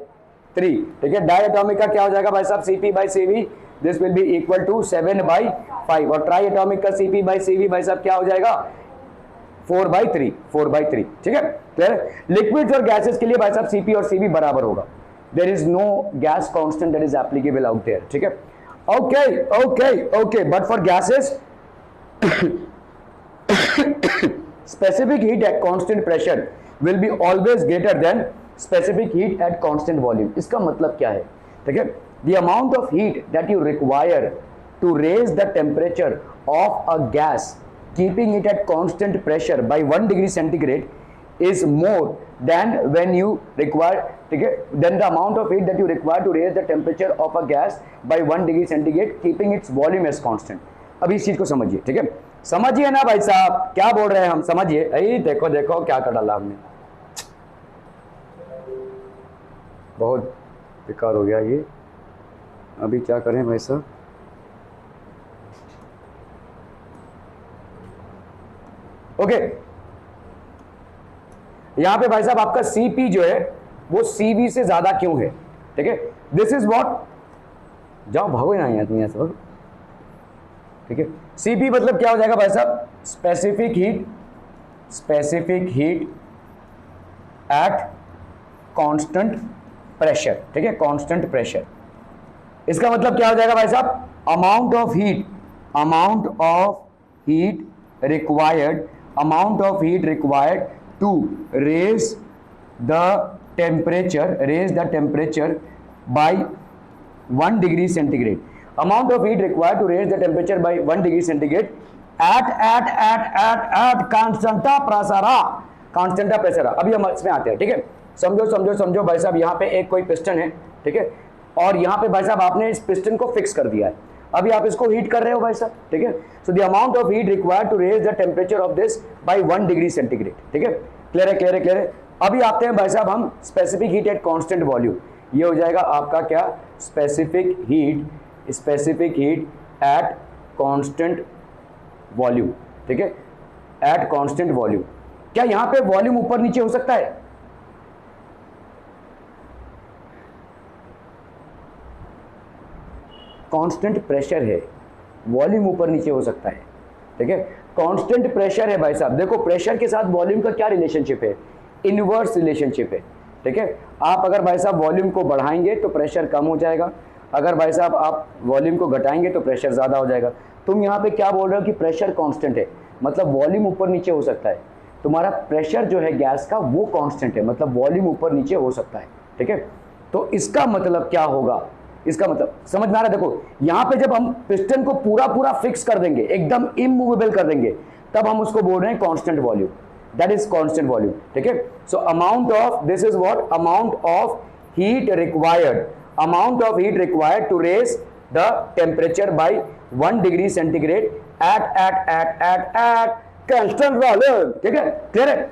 ठीक है, डायएटॉमिक का क्या हो जाएगा भाई साहब? Cp/Cv, this will be equal to 7/5. और ट्राइएटॉमिक का Cp/Cv भाई साहब क्या हो जाएगा? 4/3. ठीक है, क्लियर. लिक्विड्स और गैसेस के लिए भाई साहब Cp और Cv बराबर होगा. There is no gas constant that is applicable out there. ठीक है, okay okay okay. But for gases specific heat at constant pressure will be always greater than specific heat at constant volume. इसका मतलब क्या है? ठीक है, the amount of heat that you require to raise the temperature of a gas keeping it at constant pressure by 1 degree centigrade is more than when you require, ठीक है, than the amount of heat that you require to raise the temperature of a gas by 1 degree centigrade keeping its volume as constant. अभी इस चीज को समझिए. ठीक है, समझिए ना भाई साहब, क्या बोल रहे हैं हम? समझिए. अरे देखो देखो क्या कर डाला हमने, बहुत बेकार हो गया ये. अभी क्या करें भाई साहब? ओके, यहां पे भाई साहब आपका Cp जो है वो Cv से ज्यादा क्यों है? ठीक है, दिस इज व्हाट, जाओ भागो ना यहाँ तुम ऐसा. ठीक है, Cp मतलब क्या हो जाएगा भाई साहब? Specific heat at constant pressure. ठीक है, कांस्टेंट प्रेशर. इसका मतलब क्या हो जाएगा भाई साहब? Amount of heat required to raise the temperature by 1 degree centigrade. Amount of heat required to raise the temperature by 1 degree centigrade at constanta pressura. अभी हम इसमें आते हैं. ठीक है, समझो भाई साहब, यहाँ पे एक कोई पिस्टन है. ठीक है, और यहाँ पे भाई साहब आपने इस पिस्टन को फिक्स कर दिया है. अभी आप इसको हीट कर रहे हो भाई साहब, ठीक है। So the amount of heat required to raise the temperature of this by 1 degree centigrade, ठीक है। क्लियर है, क्लियर है, क्लियर है। अभी आते हैं भाई साहब हम specific heat at constant volume. ये हो जाएगा आपका क्या, specific heat at constant volume, ठीक है, एट कांस्टेंट वॉल्यूम। क्या यहां पे वॉल्यूम ऊपर नीचे हो सकता है? कांस्टेंट प्रेशर है, वॉल्यूम ऊपर नीचे हो सकता है, ठीक है। कांस्टेंट प्रेशर है भाई साहब। देखो प्रेशर के साथ वॉल्यूम का क्या रिलेशनशिप है, इनवर्स रिलेशनशिप है, ठीक है। आप अगर भाई साहब वॉल्यूम को बढ़ाएंगे तो प्रेशर कम हो जाएगा, अगर भाई साहब आप वॉल्यूम को घटाएंगे तो प्रेशर ज्यादा हो जाएगा। तुम यहाँ पे क्या बोल रहे हो कि प्रेशर कांस्टेंट है, मतलब वॉल्यूम ऊपर नीचे हो सकता है। तुम्हारा प्रेशर जो है गैस का वो कांस्टेंट है, मतलब वॉल्यूम ऊपर नीचे हो सकता है, ठीक है। तो इसका मतलब क्या होगा, इसका मतलब समझ में आ रहा है? देखो यहां पे जब हम पिस्टन को पूरा पूरा फिक्स कर देंगे, एकदम इमूवेबल कर देंगे, तब हम उसको बोल रहे हैं constant volume, that is constant volume, ठीक है। So amount of this is what, amount of heat required, amount of heat required to raise the temperature by 1 degree centigrade at constant volume, ठीक है, क्लियर है।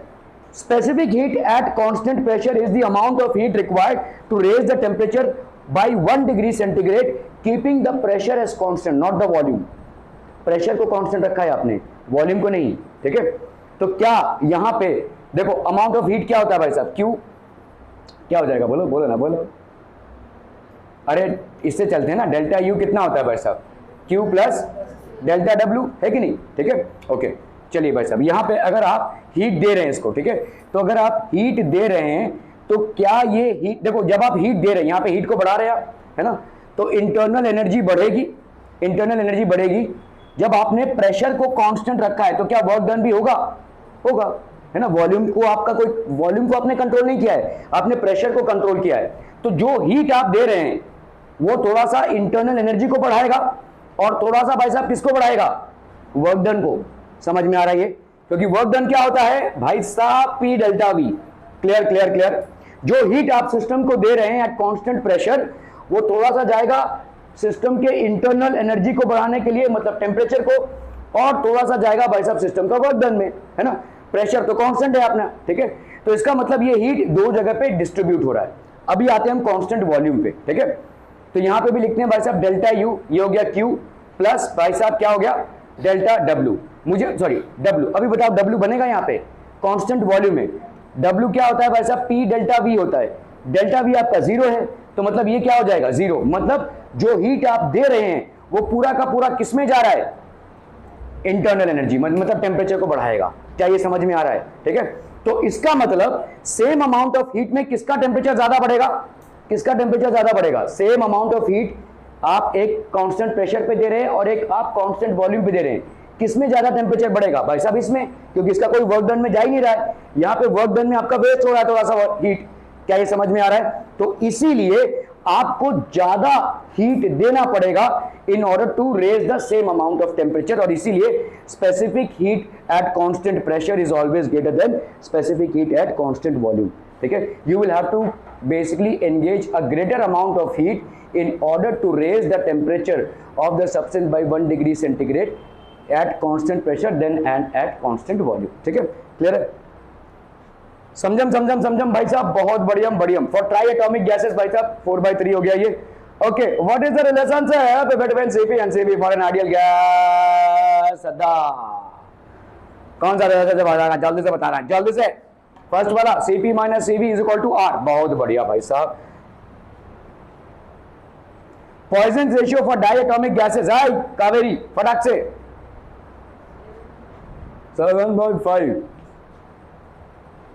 Specific heat at constant pressure is the amount of heat required to raise the temperature by 1 degree centigrade keeping the pressure as constant, not the volume. Pressure को constant रखा है आपने, volume को नहीं, ठीक है। तो क्या यहां पे देखो अमाउंट ऑफ हीट क्या होता है भाई साहब, क्यू क्या हो जाएगा, बोलो बोलो ना बोलो। अरे इससे चलते हैं ना, डेल्टा यू कितना होता है भाई साहब, क्यू प्लस डेल्टा डब्ल्यू, है कि नहीं, ठीक है। ओके चलिए भाई साहब, यहां पे अगर आप हीट दे रहे हैं इसको, ठीक है, तो अगर आप हीट दे रहे हैं तो क्या ये हीट, देखो जब आप हीट दे रहे हैं, यहां पे हीट को बढ़ा रहे हैं है ना, तो इंटरनल एनर्जी बढ़ेगी, इंटरनल एनर्जी बढ़ेगी। जब आपने प्रेशर को कांस्टेंट रखा है तो क्या वर्क डन भी होगा, होगा, है ना। वॉल्यूम को आपका कोई, वॉल्यूम को आपने कंट्रोल नहीं किया है, आपने प्रेशर को कंट्रोल किया है। तो जो हीट आप दे रहे हैं वो थोड़ा सा इंटरनल एनर्जी को बढ़ाएगा और थोड़ा सा भाई साहब किसको बढ़ाएगा, वर्क डन को। समझ में आ रहा है ये, क्योंकि वर्क डन क्या होता है भाई साहब, P delta we. Clear clear clear. जो हीट आप सिस्टम को दे रहे हैं एट कांस्टेंट प्रेशर, वो थोड़ा सा जाएगा सिस्टम के इंटरनल एनर्जी को बढ़ाने के लिए, मतलब टेम्परेचर को, और थोड़ा सा जाएगा भाई साहब सिस्टम का वर्क डन में, है ना। प्रेशर तो कांस्टेंट है अपना, ठीक है। तो इसका मतलब ये हीट दो जगह पे डिस्ट्रीब्यूट हो रहा है। अभी आते हैं हम कांस्टेंट वॉल्यूम पे, ठीक है। तो यहां पे भी लिखते हैं भाई साहब डेल्टा यू, ये हो गया क्यू, प्लस भाई साहब क्या हो गया, डेल्टा डब्ल्यू। मुझे सॉरी डब्ल्यू, अभी बताओ डब्ल्यू बनेगा यहाँ पे कांस्टेंट वॉल्यूम में। डब्ल्यू क्या होता है भाई साहब, पी डेल्टा वी होता है। डेल्टा वी आपका जीरो है, तो मतलब ये क्या हो जाएगा, जीरो। मतलब जो हीट आप दे रहे हैं वो पूरा का पूरा किस में जा रहा है, इंटरनल एनर्जी, मतलब टेम्परेचर को बढ़ाएगा। क्या ये समझ में आ रहा है, ठीक है। तो इसका मतलब सेम अमाउंट ऑफ हीट में किसका टेम्परेचर ज्यादा बढ़ेगा, किसका टेम्परेचर ज्यादा बढ़ेगा। सेम अमाउंट ऑफ हीट आप एक कांस्टेंट प्रेशर पे दे रहे हैं और एक आप कांस्टेंट वॉल्यूम पे दे रहे हैं, किसमें ज्यादा टेम्परेचर बढ़ेगा भाई साहब, इसमें, क्योंकि इसका कोई वर्क डन में जा ही नहीं रहा है। यहाँ पे वर्क डन में आपका वेस्ट हो रहा है थोड़ा सा हीट। क्या ये समझ में आ रहा है। तो इसीलिए आपको ज्यादा हीट देना पड़ेगा in order to raise the same amount of temperature, और इसीलिए specific heat at constant pressure is always greater than specific heat at constant volume, ठीक है। You will have to basically engage a greater amount of heat in order to raise the temperature of the substance by 1 degree centigrade at constant pressure than and at constant volume, ठीक है, clear है। समझम समझम समझम भाई साहब, बहुत बढ़िया बढ़िया। For try atomic gases भाई साहब 4/3 हो गया ये। Okay, what is the relationship between Cp and Cv for an ideal gas. सदा कौन सा रिलेशनशिप बताना, जल्दी से बताना, जल्दी से। फर्स्ट वाला Cp minus Cv is equal to R। बहुत बढ़िया भाई साहब। Poisson ratio for diatomic gases, हाय कावेरी फटाक से 7/5।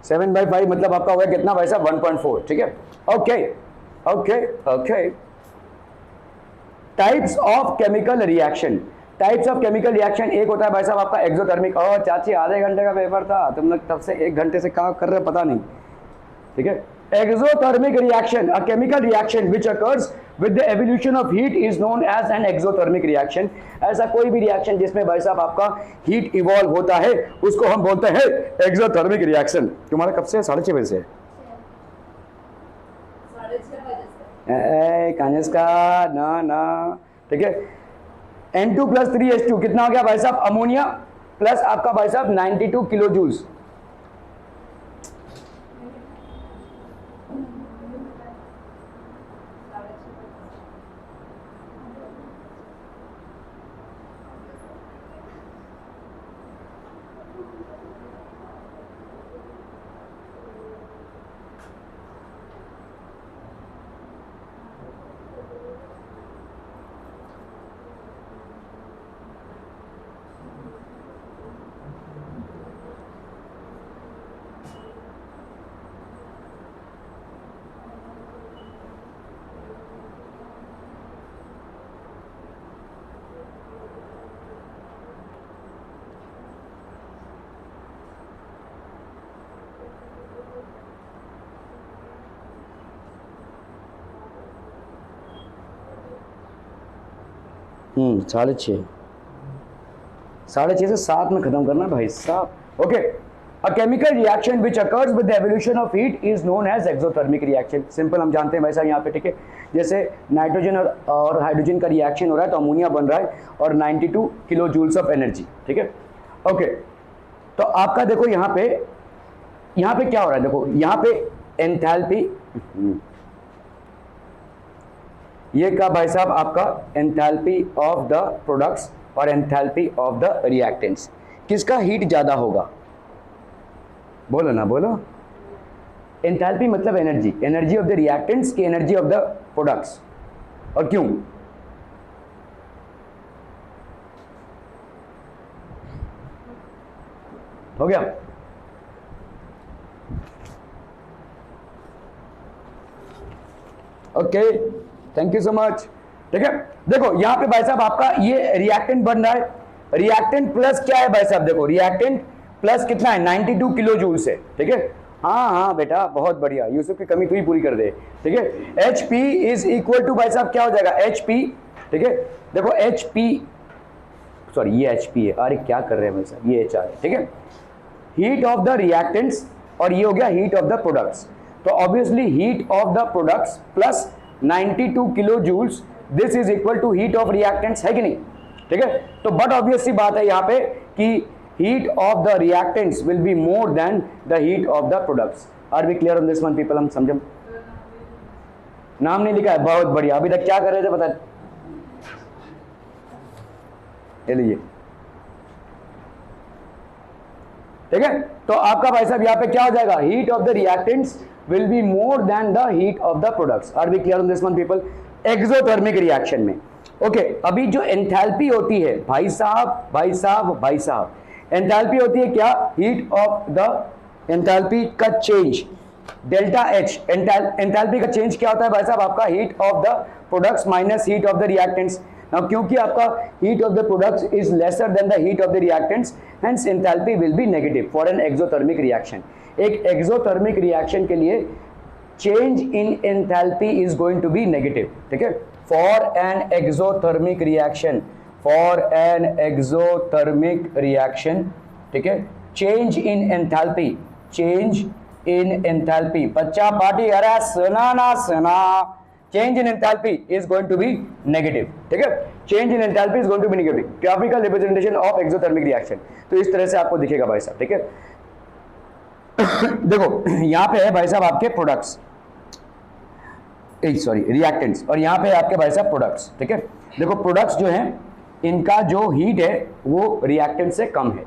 7/5 मतलब आपका होगा कितना भाई साहब, 1.4, ठीक है। Okay okay okay. Types of chemical reaction, types of chemical reaction, एक होता है भाई साहब आपका एक्सोथर्मिक। और चाची आधे घंटे का पेपर था, तुम लोग तब से 1 घंटे से क्या कर रहे हो पता नहीं, ठीक है। Exothermic reaction, a chemical reaction which occurs with the evolution of heat is known as an exothermic reaction. ऐसा कोई भी रिएक्शन जिसमें भाई साहब आपका हीट इवॉल्व होता है उसको हम बोलते हैं एक्सोथर्मिक रिएक्शन। तुम्हारा कब से, 6:30 बजे से? कांग्रेस का ना ना, ठीक है। N2 प्लस 3H2 कितना हो गया भाई साहब, अमोनिया प्लस आपका भाई साहब 92 किलो जूल्स। साढ़े छः से 7 में खत्म करना भाई साहब। Okay, a chemical reaction which occurs with the evolution of heat is known as exothermic reaction. Simple हम जानते हैं भाई साहब यहाँ पे, ठीक है। जैसे नाइट्रोजन और हाइड्रोजन का रिएक्शन हो रहा है तो अमोनिया बन रहा है और 92 किलो जूल्स ऑफ एनर्जी, ठीक है। ओके, तो आपका देखो यहाँ पे क्या हो रहा है, देखो यहाँ पे एंथैल्पी, ये का भाई साहब आपका एंथैल्पी ऑफ द प्रोडक्ट्स और एंथैल्पी ऑफ द रिएक्टेंट्स, किसका हीट ज्यादा होगा, बोलो ना बोलो। एंथैल्पी मतलब energy, energy of the reactants की एनर्जी ऑफ द प्रोडक्ट्स, और क्यों? हो गया? Okay, thank you so much, ठीक है। देखो यहाँ पे भाई साहब आपका ये रिएक्टेंट बन रहा है, रिएक्टेंट प्लस क्या है भाई साहब, देखो रिएक्टेंट प्लस कितना है, 92 किलो जूल से, ठीक है। हाँ हाँ बेटा बहुत बढ़िया, यूसुफ की कमी तू ही पूरी कर दे, ठीक है। H P is equal to भाई साहब क्या हो जाएगा, एच पी, ठीक है। देखो एच पी, सॉरी ये एच पी है, अरे क्या कर रहे हैं भाई साहब, ये एच आर है, ठीक है। हीट ऑफ द रिएक्टेंट्स और ये हो गया हीट ऑफ द प्रोडक्ट्स, तो obviously heat of the products plus 92 kilo joules, this is equal to heat of reactants, है कि नहीं, ठीक है। तो बट ऑब्वियस सी बात है यहाँ पे कि heat of the reactants will be more than the heat of the products. Are we clear on this one people? हम समझे? नाम नहीं लिखा है, बहुत बढ़िया। अभी तक क्या कर रहे थे पता, ये लीजिए, ठीक है। तो आपका भाई साहब यहाँ पे क्या हो जाएगा, heat of the reactants will be more than the heat of the products. Are we clear on this one people? Exothermic reaction में, ओके। अभी जो एंथैल्पी होती है भाई साहब, एंथैल्पी होती है क्या, हीट ऑफ द एंथैल्पी का चेंज डेल्टा एच, एंथैल्पी का चेंज क्या होता है भाई साहब आपका, heat of the products minus heat of the reactants. Now क्योंकि आपका heat of the products is lesser than the heat of the reactants, hence enthalpy will be negative for an exothermic reaction. एक exothermic reaction के लिए change in enthalpy is going to be negative, ठीक है। For an exothermic reaction, ठीक है, change in enthalpy, बच्चा party अरे सुना ना सुना, change in enthalpy is going to be negative, ठीक है। Change in enthalpy is going to be negative, graphical representation of exothermic reaction. तो इस तरह से आपको दिखेगा भाई साहब, ठीक है। देखो यहां पे है भाई साहब आपके प्रोडक्ट्स, सॉरी रिएक्टेंट्स, और यहां पे आपके भाई साहब प्रोडक्ट्स, ठीक है। देखो प्रोडक्ट्स जो हैं इनका जो हीट है वो रिएक्टेंट से कम है,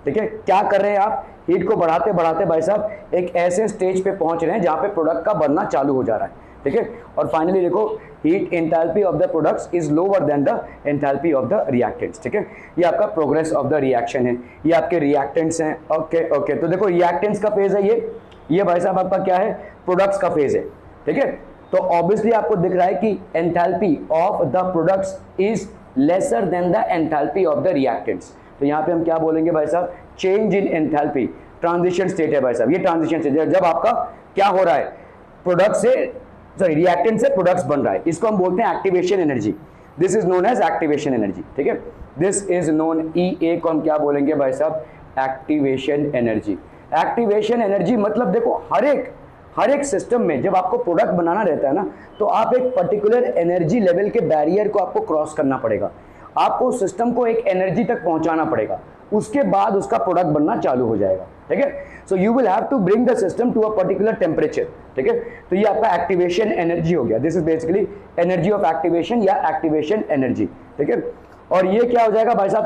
ठीक है। क्या कर रहे हैं आप, हीट को बढ़ाते बढ़ाते भाई साहब एक ऐसे स्टेज पे पहुंच रहे हैं जहां पे प्रोडक्ट का बनना चालू हो जा रहा है, ठीक है। और फाइनली देखो heat enthalpy of the products is lower than the enthalpy of the reactants, ठीक है। ये आपका प्रोग्रेस ऑफ द रिएक्शन है, ये आपके रिएक्टेंट्स हैं, ओके ओके। तो देखो रिएक्टेंट्स का फेज है ये भाई साहब आपका क्या है, प्रोडक्ट्स का फेज है, ठीक है। तो ऑब्वियसली आपको दिख रहा है कि enthalpy of the products is lesser than the enthalpy of the reactants. तो यहाँ पे हम क्या बोलेंगे भाई साहब, change in enthalpy, transition state है भाई साहब, ये ट्रांजिशन स्टेट है जब आपका क्या हो रहा है, प्रोडक्ट से सॉरी रिएक्टेंट से प्रोडक्ट्स बन रहा है, इसको हम बोलते हैं activation energy. This is known as activation energy, ठीक है। दिस इज नोन ई को हम क्या बोलेंगे भाई साहब, एक्टिवेशन एनर्जी। एक्टिवेशन एनर्जी मतलब देखो हर एक सिस्टम में जब आपको प्रोडक्ट बनाना रहता है ना, तो आप एक पर्टिकुलर एनर्जी लेवल के बैरियर को आपको क्रॉस करना पड़ेगा। आपको सिस्टम को एक एनर्जी तक पहुंचाना पड़ेगा, उसके बाद उसका प्रोडक्ट बनना चालू हो जाएगा, ठीक है। So you will have to bring the system to a particular temperature, ठीक है। तो ये आपका एक्टिवेशन एनर्जी हो गया, this is basically energy of activation या एक्टिवेशन एनर्जी, ठीक है। और ये क्या हो जाएगा भाई साहब,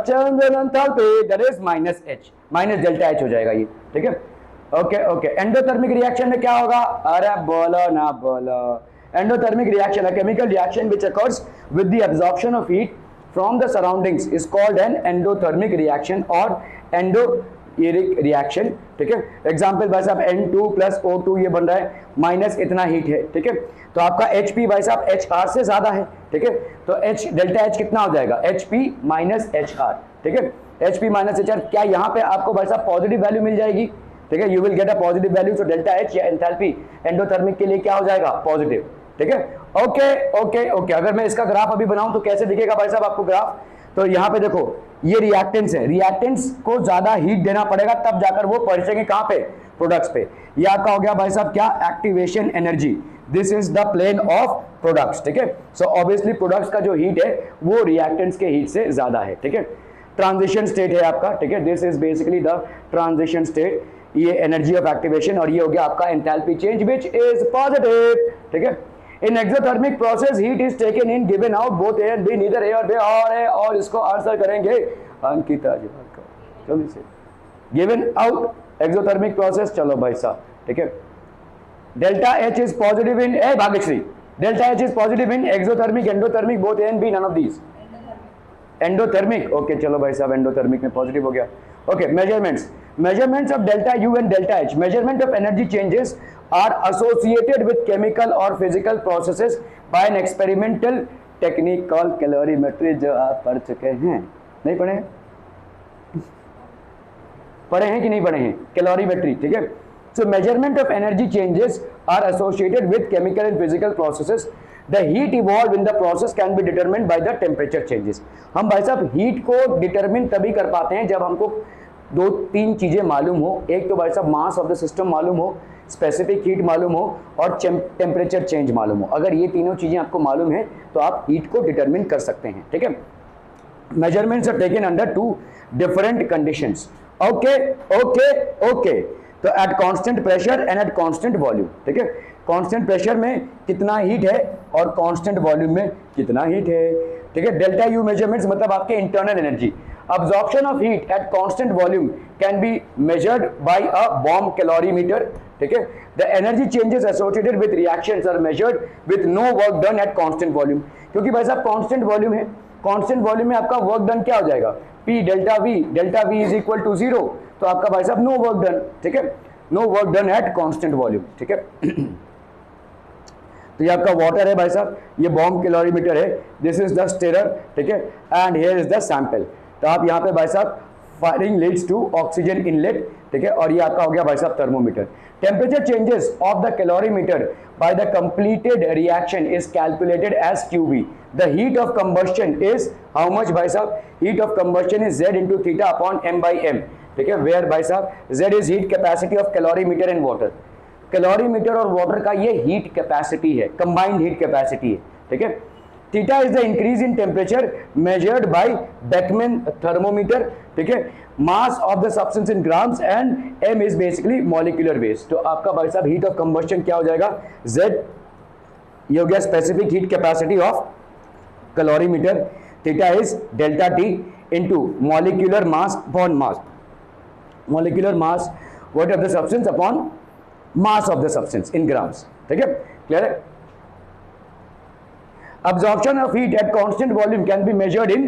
enthalpy that is minus H, minus delta H हो जाएगा ये, ठीक है। ओके ओके, एंडोथर्मिक रिएक्शन में क्या होगा, अरे बोलो ना बोलो, endothermic reaction, a chemical reaction which occurs with the absorption of heat from the surroundings is called an endothermic reaction or endotheric reaction, ठीक है। एग्जांपल भाई साहब N2 प्लस O2 ये बन रहा है, माइनस इतना हीट है, ठीक है। तो आपका HP भाई साहब HR से ज्यादा है, ठीक है। तो H डेल्टा H कितना हो जाएगा, HP माइनस HR, ठीक है। HP माइनस HR, क्या यहाँ पे आपको भाई साहब पॉजिटिव वैल्यू मिल जाएगी, ठीक है। You will get a positive value, तो डेल्टा H या एंथैल्पी एंडोथर्मिक के लिए क्या हो जाएगा, पॉजिटिव, ठीक है। ओके ओके ओके, अगर मैं इसका ग्राफ अभी बनाऊं तो कैसे दिखेगा भाई साहब आपको ग्राफ, तो यहाँ पे देखो ये रिएक्टेंट्स है, रिएक्टेंट्स को ज्यादा हीट देना पड़ेगा तब जाकर वो पहुंचेंगे कहां पे, प्रोडक्ट्स पे। ये आपका हो गया भाई साहब क्या, activation energy, this is the plane of products, ठीक है। सो ऑब्वियसली प्रोडक्ट्स का जो हीट है वो रिएक्टेंट्स के हीट से ज्यादा है, ठीक है। ट्रांजिशन स्टेट है आपका, ठीक है, this is basically the transition state, ये एनर्जी ऑफ एक्टिवेशन, और ये हो गया आपका enthalpy change which is positive, ठीक है। In exothermic process heat is taken in given out both A and B, neither A और बी और है, और इसको आंसर करेंगे अंकिता जी, जल्दी से, गिवन आउट एक्सोथर्मिक प्रोसेस, चलो भाई साहब, ठीक है। Delta H is positive in, A Bhagyashree, delta H is positive in exothermic endothermic both A and B, none of these, endothermic, okay चलो भाई साहब एंडोथर्मिक में पॉजिटिव हो गया। Okay, measurements of delta U and delta H, measurement of energy changes are associated with chemical or physical processes by an experimental technique called calorimetry, जो आप पढ़ चुके हैं, नहीं पढ़े हैं, पढ़े हैं कि नहीं पढ़े हैं, कैलोरीमेट्री, ठीक है। So measurement of energy changes are associated with chemical and physical processes. The heat evolved in the process can be determined by the temperature changes. हम भाई साहब हीट को डिटरमिन तभी कर पाते हैं जब हमको दो तीन चीजें मालूम हो, एक तो भाई साहब मास ऑफ द सिस्टम मालूम हो, स्पेसिफिक हीट मालूम हो, और टेम्परेचर चेंज मालूम हो। अगर ये तीनों चीजें आपको मालूम है तो आप हीट को डिटरमिन कर सकते हैं, ठीक है। Measurements are taken under two different conditions, okay okay okay. तो at constant pressure and at constant volume, ठीक है। कांस्टेंट प्रेशर में कितना हीट है और कांस्टेंट वॉल्यूम में कितना हीट है, ठीक है। डेल्टा यू मेजरमेंट्स मतलब आपके internal energy, absorption of heat at constant volume can be measured by a bomb calorimeter, ठीक है। The energy changes associated with reactions are measured with no work done at constant volume, क्योंकि भाई साहब constant volume है, constant volume में आपका work done क्या हो जाएगा, P delta V is equal to 0, तो आपका भाई साहब no work done, ठीक है, no work done at constant volume, ठीक है। तो ये आपका वाटर है भाई साहब, ये बॉम्ब कैलोरीमीटर है, दिस इज द स्टेरर, ठीक है, and here is the sample. तो आप यहाँ पे भाई साहब firing leads to oxygen inlet, ठीक है, और ये आपका हो गया भाई साहब thermometer. Temperature changes of the calorimeter by the completed reaction is calculated as QB। The heat of combustion is how much भाई साहब, heat of combustion is Z into theta upon M/M, ठीक है, वेयर भाई साहब Z is heat capacity of calorimeter and water. Calorimeter और water का ये heat capacity है, कंबाइंड हीट कैपेसिटी है, ठीक है। Theta is the increase in temperature measured by Beckmann thermometer, ठीक है। Mass of the substance in grams and M is basically molecular weight. तो आपका भाई साहब हीट ऑफ कंबस्शन क्या हो जाएगा, Z, ये हो गया specific heat capacity of calorimeter, theta is delta T into molecular mass upon mass, molecular mass what of the substance upon mass of the substance in grams, ठीक है, clear है। Absorption of heat at constant volume can be measured in,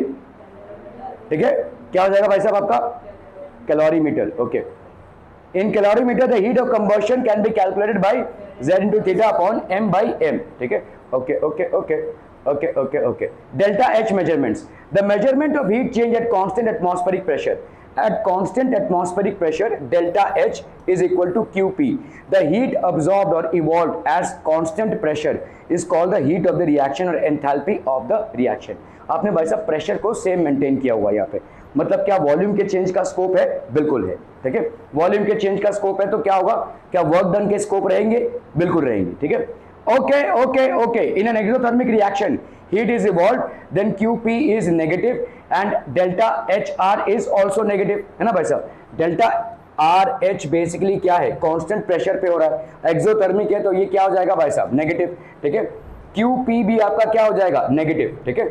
ठीक है, क्या हो जाएगा भाई साहब आपका calorimeter, okay. In calorimeter the heat of combustion can be calculated by Z into theta upon M/M, ठीक है, okay okay okay okay okay okay. Delta H measurements, the measurement of heat change at constant atmospheric pressure. At constant atmospheric pressure, delta H is equal to QP. The heat absorbed or evolved as constant pressure is called the heat of the reaction or enthalpy of the reaction. आपने भाई साहब pressure को same maintain किया हुआ है यहाँ पे, मतलब क्या वॉल्यूम के चेंज का स्कोप है, बिल्कुल है, ठीक है। वॉल्यूम के चेंज का स्कोप है तो क्या होगा, क्या वर्क डन के स्कोप रहेंगे, बिल्कुल रहेंगे, ठीक है। Okay. In an exothermic reaction, heat is evolved, then QP is negative and delta HR is also negative, है ना भाई साहब? डेल्टा RH बेसिकली क्या है? कांस्टेंट प्रेशर पे हो रहा है, एक्सोथर्मिक है तो ये क्या हो जाएगा भाई साहब? नेगेटिव, ठीक है? QP भी आपका क्या हो जाएगा? नेगेटिव, ठीक है?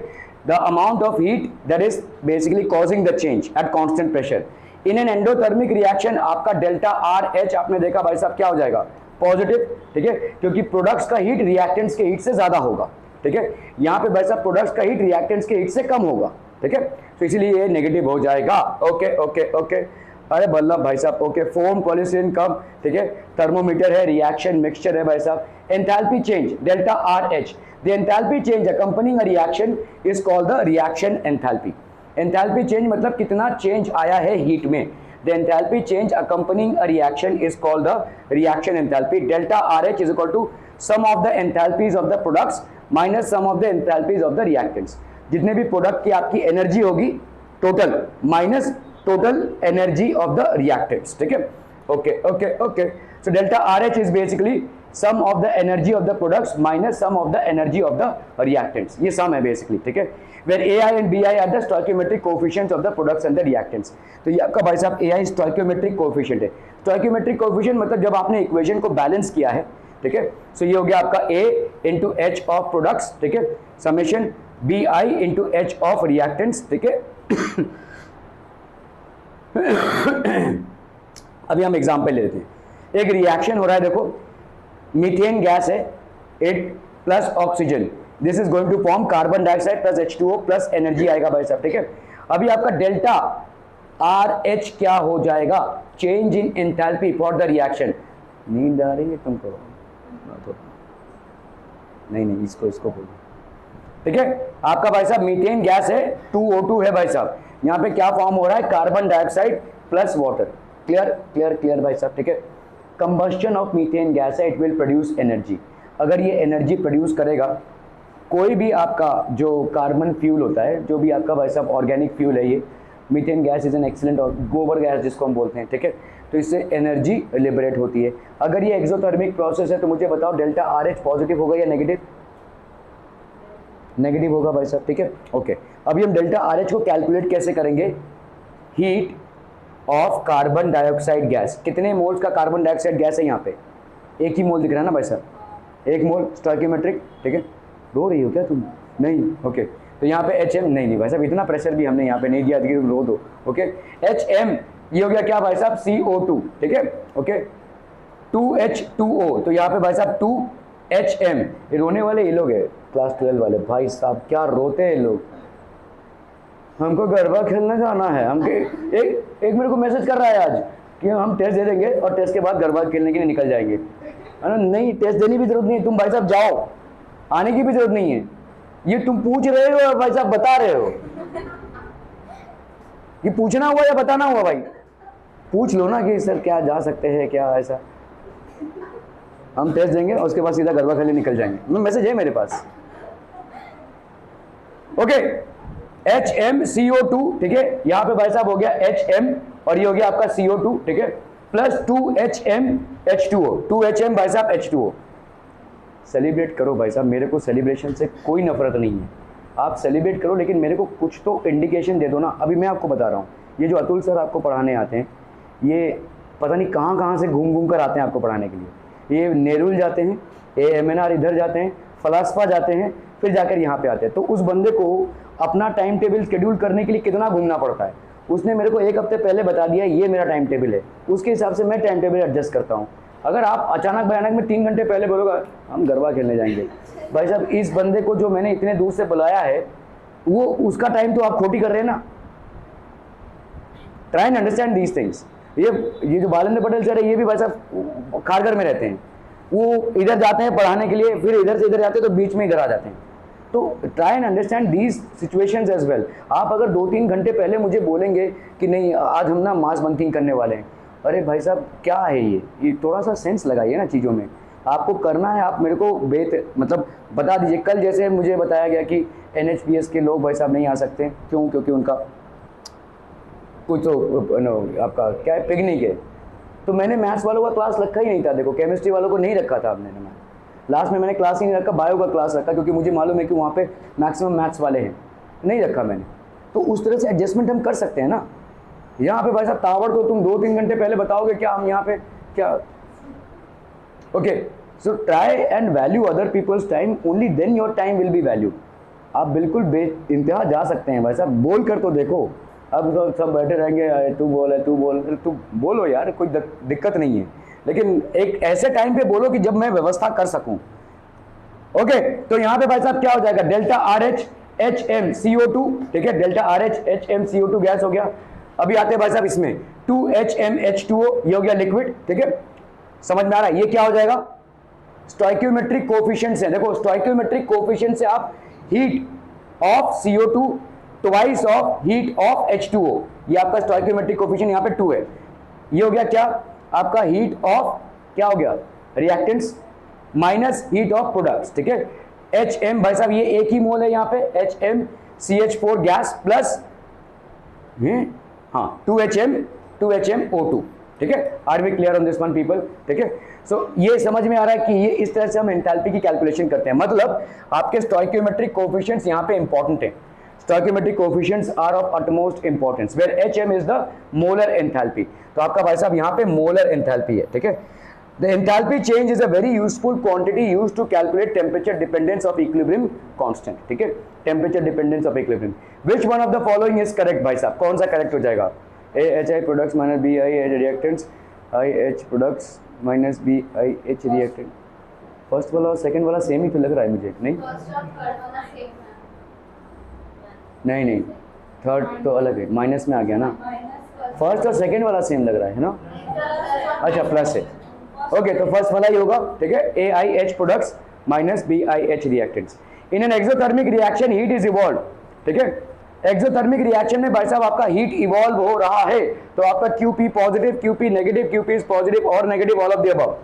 The amount of heat that is basically causing the change at constant pressure. In an endothermic reaction आपका डेल्टा RH आपने देखा भाई साहब क्या हो जाएगा? पॉजिटिव, ठीक है? क्योंकि प्रोडक्ट्स का हीट रिएक्टेंट्स के हीट से ज्यादा होगा, ठीक है? यहाँ पे भाई साहब प्रोडक्ट्स का हीट रिएक्टेंट्स के हीट से कम होगा, ठीक है? तो इसीलिए ये नेगेटिव हो जाएगा। ओके। अरे बल्लभ भाई साहब, ओके। फोम पॉलीस्टीरीन कप, ठीक है? थर्मोमीटर है, रिएक्शन मिक्सचर है भाई साहब। Enthalpy change delta RH, the enthalpy change accompanying a reaction is called the reaction enthalpy. Enthalpy change मतलब कितना चेंज आया है हीट में। The enthalpy change accompanying a reaction is called the reaction enthalpy. Delta RH is equal to sum of the enthalpies of the products minus sum of the enthalpies of the reactants. जितने भी product की आपकी energy होगी total minus total energy of the reactants, ठीक है? Okay. So delta RH is basically sum of the energy of the products minus sum of the energy of the reactants. ये sum है basically, ठीक है? Where AI and BI are the stoichiometric coefficients of the products and the reactants. तो ये आपका भाई साहब AI stoichiometric coefficient है। stoichiometric coefficient मतलब जब आपने इक्वेशन को बैलेंस किया है, ठीक है? सो ये हो गया आपका A into H of products, ठीक है? Summation BI into H of reactants, ठीक है? अभी हम एग्जाम्पल लेते हैं। एक रिएक्शन हो रहा है, देखो मीथेन गैस है 8 plus oxygen, this is going to form carbon dioxide plus H2O plus energy आएगा भाई साहब, ठीक है? अभी आपका डेल्टा RH क्या हो जाएगा? Change in enthalpy for the reaction. नींद आ रही है तुमको? नहीं, इसको बोलो, ठीक है? आपका भाई साहब मीथेन गैस है, 2O2 है भाई साहब, यहाँ पे क्या फॉर्म हो रहा है? Carbon dioxide plus water. Clear भाई साहब, ठीक है? कंबस्शन ऑफ मीथेन गैस है, इट विल प्रोड्यूस एनर्जी। अगर ये एनर्जी प्रोड्यूस करेगा, कोई भी आपका जो कार्बन फ्यूल होता है, जो भी आपका भाई साहब ऑर्गेनिक फ्यूल है, ये methane gas is an excellent, और गोबर गैस जिसको हम बोलते हैं, ठीक है? तो इससे एनर्जी लिबरेट होती है। अगर ये एक्सोथर्मिक प्रोसेस है तो मुझे बताओ डेल्टा RH पॉजिटिव होगा या नेगेटिव? नेगेटिव होगा भाई साहब, ठीक है? ओके। अभी हम डेल्टा RH को कैलकुलेट कैसे करेंगे? Heat of carbon dioxide gas, कितने मोल्स का कार्बन डाइऑक्साइड गैस है यहाँ पे? एक ही मोल दिख रहा है ना भाई साहब, 1 मोल स्टोइकियोमेट्रिक, ठीक है? रो रही हो क्या तुम? नहीं, ओके। तो यहाँ पे HM, नहीं भाई साहब, इतना प्रेशर भी हमने यहाँ पे नहीं दिया कि तुम रो दो, ओके? HM ये हो गया क्या भाई साहब? CO2, ठीक है? ओके। 2H2O, तो यहाँ पे भाई साहब 2HM। ये रोने वाले ये लोग है क्लास 12 वाले भाई साहब, क्या रोते हैं लोग। हमको गरबा खेलने जाना है, हमको एक मेरे को मैसेज कर रहा है आज कि हम टेस्ट दे देंगे और टेस्ट के बाद गरबा खेलने के लिए निकल जाएंगे। नहीं, टेस्ट देने की जरूरत नहीं है, तुम भाई साहब जाओ, आने की भी जरूरत नहीं है। ये तुम पूछ रहे हो और भाई साहब बता रहे हो, ये पूछना हुआ या बताना हुआ? भाई पूछ लो ना कि सर क्या जा सकते हैं, क्या ऐसा। हम टेस्ट देंगे और उसके बाद सीधा गरबा खेलने निकल जाएंगे। मैसेज है मेरे पास, ओके? HMCO2, ठीक है? यहाँ पे भाई साहब हो गया HM और ये हो गया आपका CO2, ठीक है? प्लस 2HMH2O, 2HM भाई साहब H2O। सेलिब्रेट करो भाई साहब, मेरे को सेलिब्रेशन से कोई नफरत नहीं है, आप सेलिब्रेट करो, लेकिन मेरे को कुछ तो इंडिकेशन दे दो ना। अभी मैं आपको बता रहा हूँ, ये जो अतुल सर आपको पढ़ाने आते हैं, ये पता नहीं कहाँ से घूम कर आते हैं आपको पढ़ाने के लिए। ये नेरुल जाते हैं, AMNR इधर जाते हैं, फलासफा जाते हैं, फिर जाकर यहाँ पे आते हैं। तो उस बंदे को अपना टाइम टेबल शेड्यूल करने के लिए कितना घूमना पड़ता है। उसने मेरे को 1 हफ्ते पहले बता दिया ये मेरा टाइम टेबल है, उसके हिसाब से मैं टाइम टेबल एडजस्ट करता हूँ। अगर आप अचानक भयानक में 3 घंटे पहले बोलोगे हम गरबा खेलने जाएंगे, भाई साहब इस बंदे को जो मैंने इतने दूर से बुलाया है, वो उसका टाइम तो आप खोटी कर रहे हैं ना। Try and understand these things. ये जो बालेंद्र पटेल सर है, ये भी भाई साहब खारघर में रहते हैं, वो इधर जाते हैं पढ़ाने के लिए, फिर इधर से इधर जाते हैं तो बीच में इधर आ जाते हैं। तो try and understand these situations as well. आप अगर 2-3 घंटे पहले मुझे बोलेंगे कि नहीं आज हम ना मास बंकिंग करने वाले हैं, अरे भाई साहब क्या है ये थोड़ा सा सेंस लगाइए ना चीज़ों में। आपको करना है, आप मेरे को मतलब बता दीजिए। कल जैसे मुझे बताया गया कि NHPS के लोग भाई साहब नहीं आ सकते, क्यों? क्योंकि उनका कुछ तो आपका क्या है, पिकनिक है। तो मैंने मैथ्स वालों का क्लास रखा ही नहीं था, देखो केमिस्ट्री वालों को नहीं रखा था हमने। लास्ट में मैंने क्लास ही नहीं रखा, बायो का क्लास रखा, क्योंकि मुझे मालूम है कि वहाँ पे मैक्सिमम मैथ्स वाले हैं, नहीं रखा मैंने। तो उस तरह से एडजस्टमेंट हम कर सकते हैं ना। यहाँ पे भाई साहब तावड़ को तुम 2-3 घंटे पहले बताओगे क्या हम यहाँ पे क्या। Okay, so try and value other people's time, only then your time will be valued. आप बिल्कुल बेइंतहा जा सकते हैं भाई साहब, बोल कर तो देखो। अब तो सब बैठे रहेंगे, तू बोल है, तू बोल, तू बोलो यार, कोई दिक्कत नहीं है, लेकिन एक ऐसे टाइम पे बोलो कि जब मैं व्यवस्था कर सकूं। ओके, तो यहाँ पे भाई साहब क्या हो जाएगा, डेल्टा RH HMCO2, ठीक है, डेल्टा RH HMCO2 गैस हो गया। अभी आते हैं भाई साहब इसमें 2HMH2O, ये हो गया लिक्विड, ठीक है, समझ में आ रहा है। ये क्या हो जाएगा, स्टोइकियोमेट्रिक कोफिशिएंट से, देखो स्टोइकियोमेट्रिक कोफिशिएंट से आप heat of CO2 twice of heat of H2O, ये आपका स्टोइकियोमेट्रिक कोफिशिएंट यहाँ पे 2 है। ये हो गया क्या आपका, हीट ऑफ क्या हो गया, reactants minus heat of products, ठीक है। HM भाई साहब ये एक ही मोल है यहाँ पे, HMCH4 गैस प्लस हाँ 2HMO2, ठीक है। Are we clear on this one people, ठीक है। सो ये समझ में आ रहा है कि ये इस तरह से हम एंथैल्पी की कैलकुलेशन करते हैं, मतलब आपके स्टोइकियोमेट्रिक कोफिशिएंट्स यहाँ पे इंपॉर्टेंट है। Stoichiometric coefficients are of utmost importance, where HM is the molar enthalpy. तो आपका भाई साहब यहाँ पे मोलर एंथैल्पी है, ठीक है। The enthalpy change is a very useful quantity used to calculate temperature dependence of equilibrium constant, ठीक है, temperature dependence of equilibrium. Which one of the following is correct भाई साहब, कौन सा करेक्ट हो जाएगा, AHI products minus BIH reactants, IH products minus BIH reactant। First वाला और सेकंड वाला सेम ही तो लग रहा है मुझे, नहीं नहीं नहीं, थर्ड तो अलग है, माइनस में आ गया ना, फर्स्ट और सेकंड वाला सेम लग रहा है ना, अच्छा प्लस है। ओके, तो फर्स्ट वाला ही होगा, ठीक है, AIH products minus BIH reactants. In an exothermic reaction heat is evolve, ठीक है, एक्सोथर्मिक रिएक्शन में भाई साहब आपका हीट इवॉल्व हो रहा है, तो आपका QP positive, QP negative, QP is positive और negative, all of the above.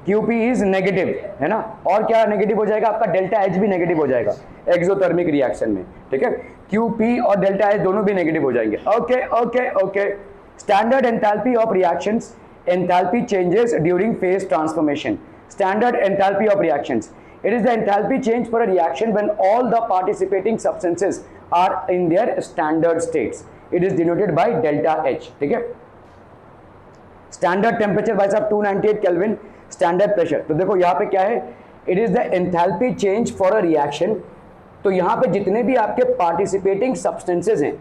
QP is negative है ना, और क्या नेगेटिव हो जाएगा आपका, डेल्टा H भी नेगेटिव हो जाएगा एक्सोथर्मिक रिएक्शन में, ठीक है, QP और डेल्टा H दोनों भी नेगेटिव हो जाएंगे। Okay okay okay, standard enthalpy of reactions, enthalpy changes during phase transformation. Standard enthalpy of reactions, it is the enthalpy change for a reaction when all the participating substances are in their standard states. It is denoted by delta H, ठीक है। Standard temperature भाई साहब 298 kelvin, standard pressure. तो देखो यहाँ पे क्या है, it is the enthalpy change for a reaction. तो यहाँ पे जितने भी आपके पार्टिसिपेटिंग सब्सटेंसेज हैं,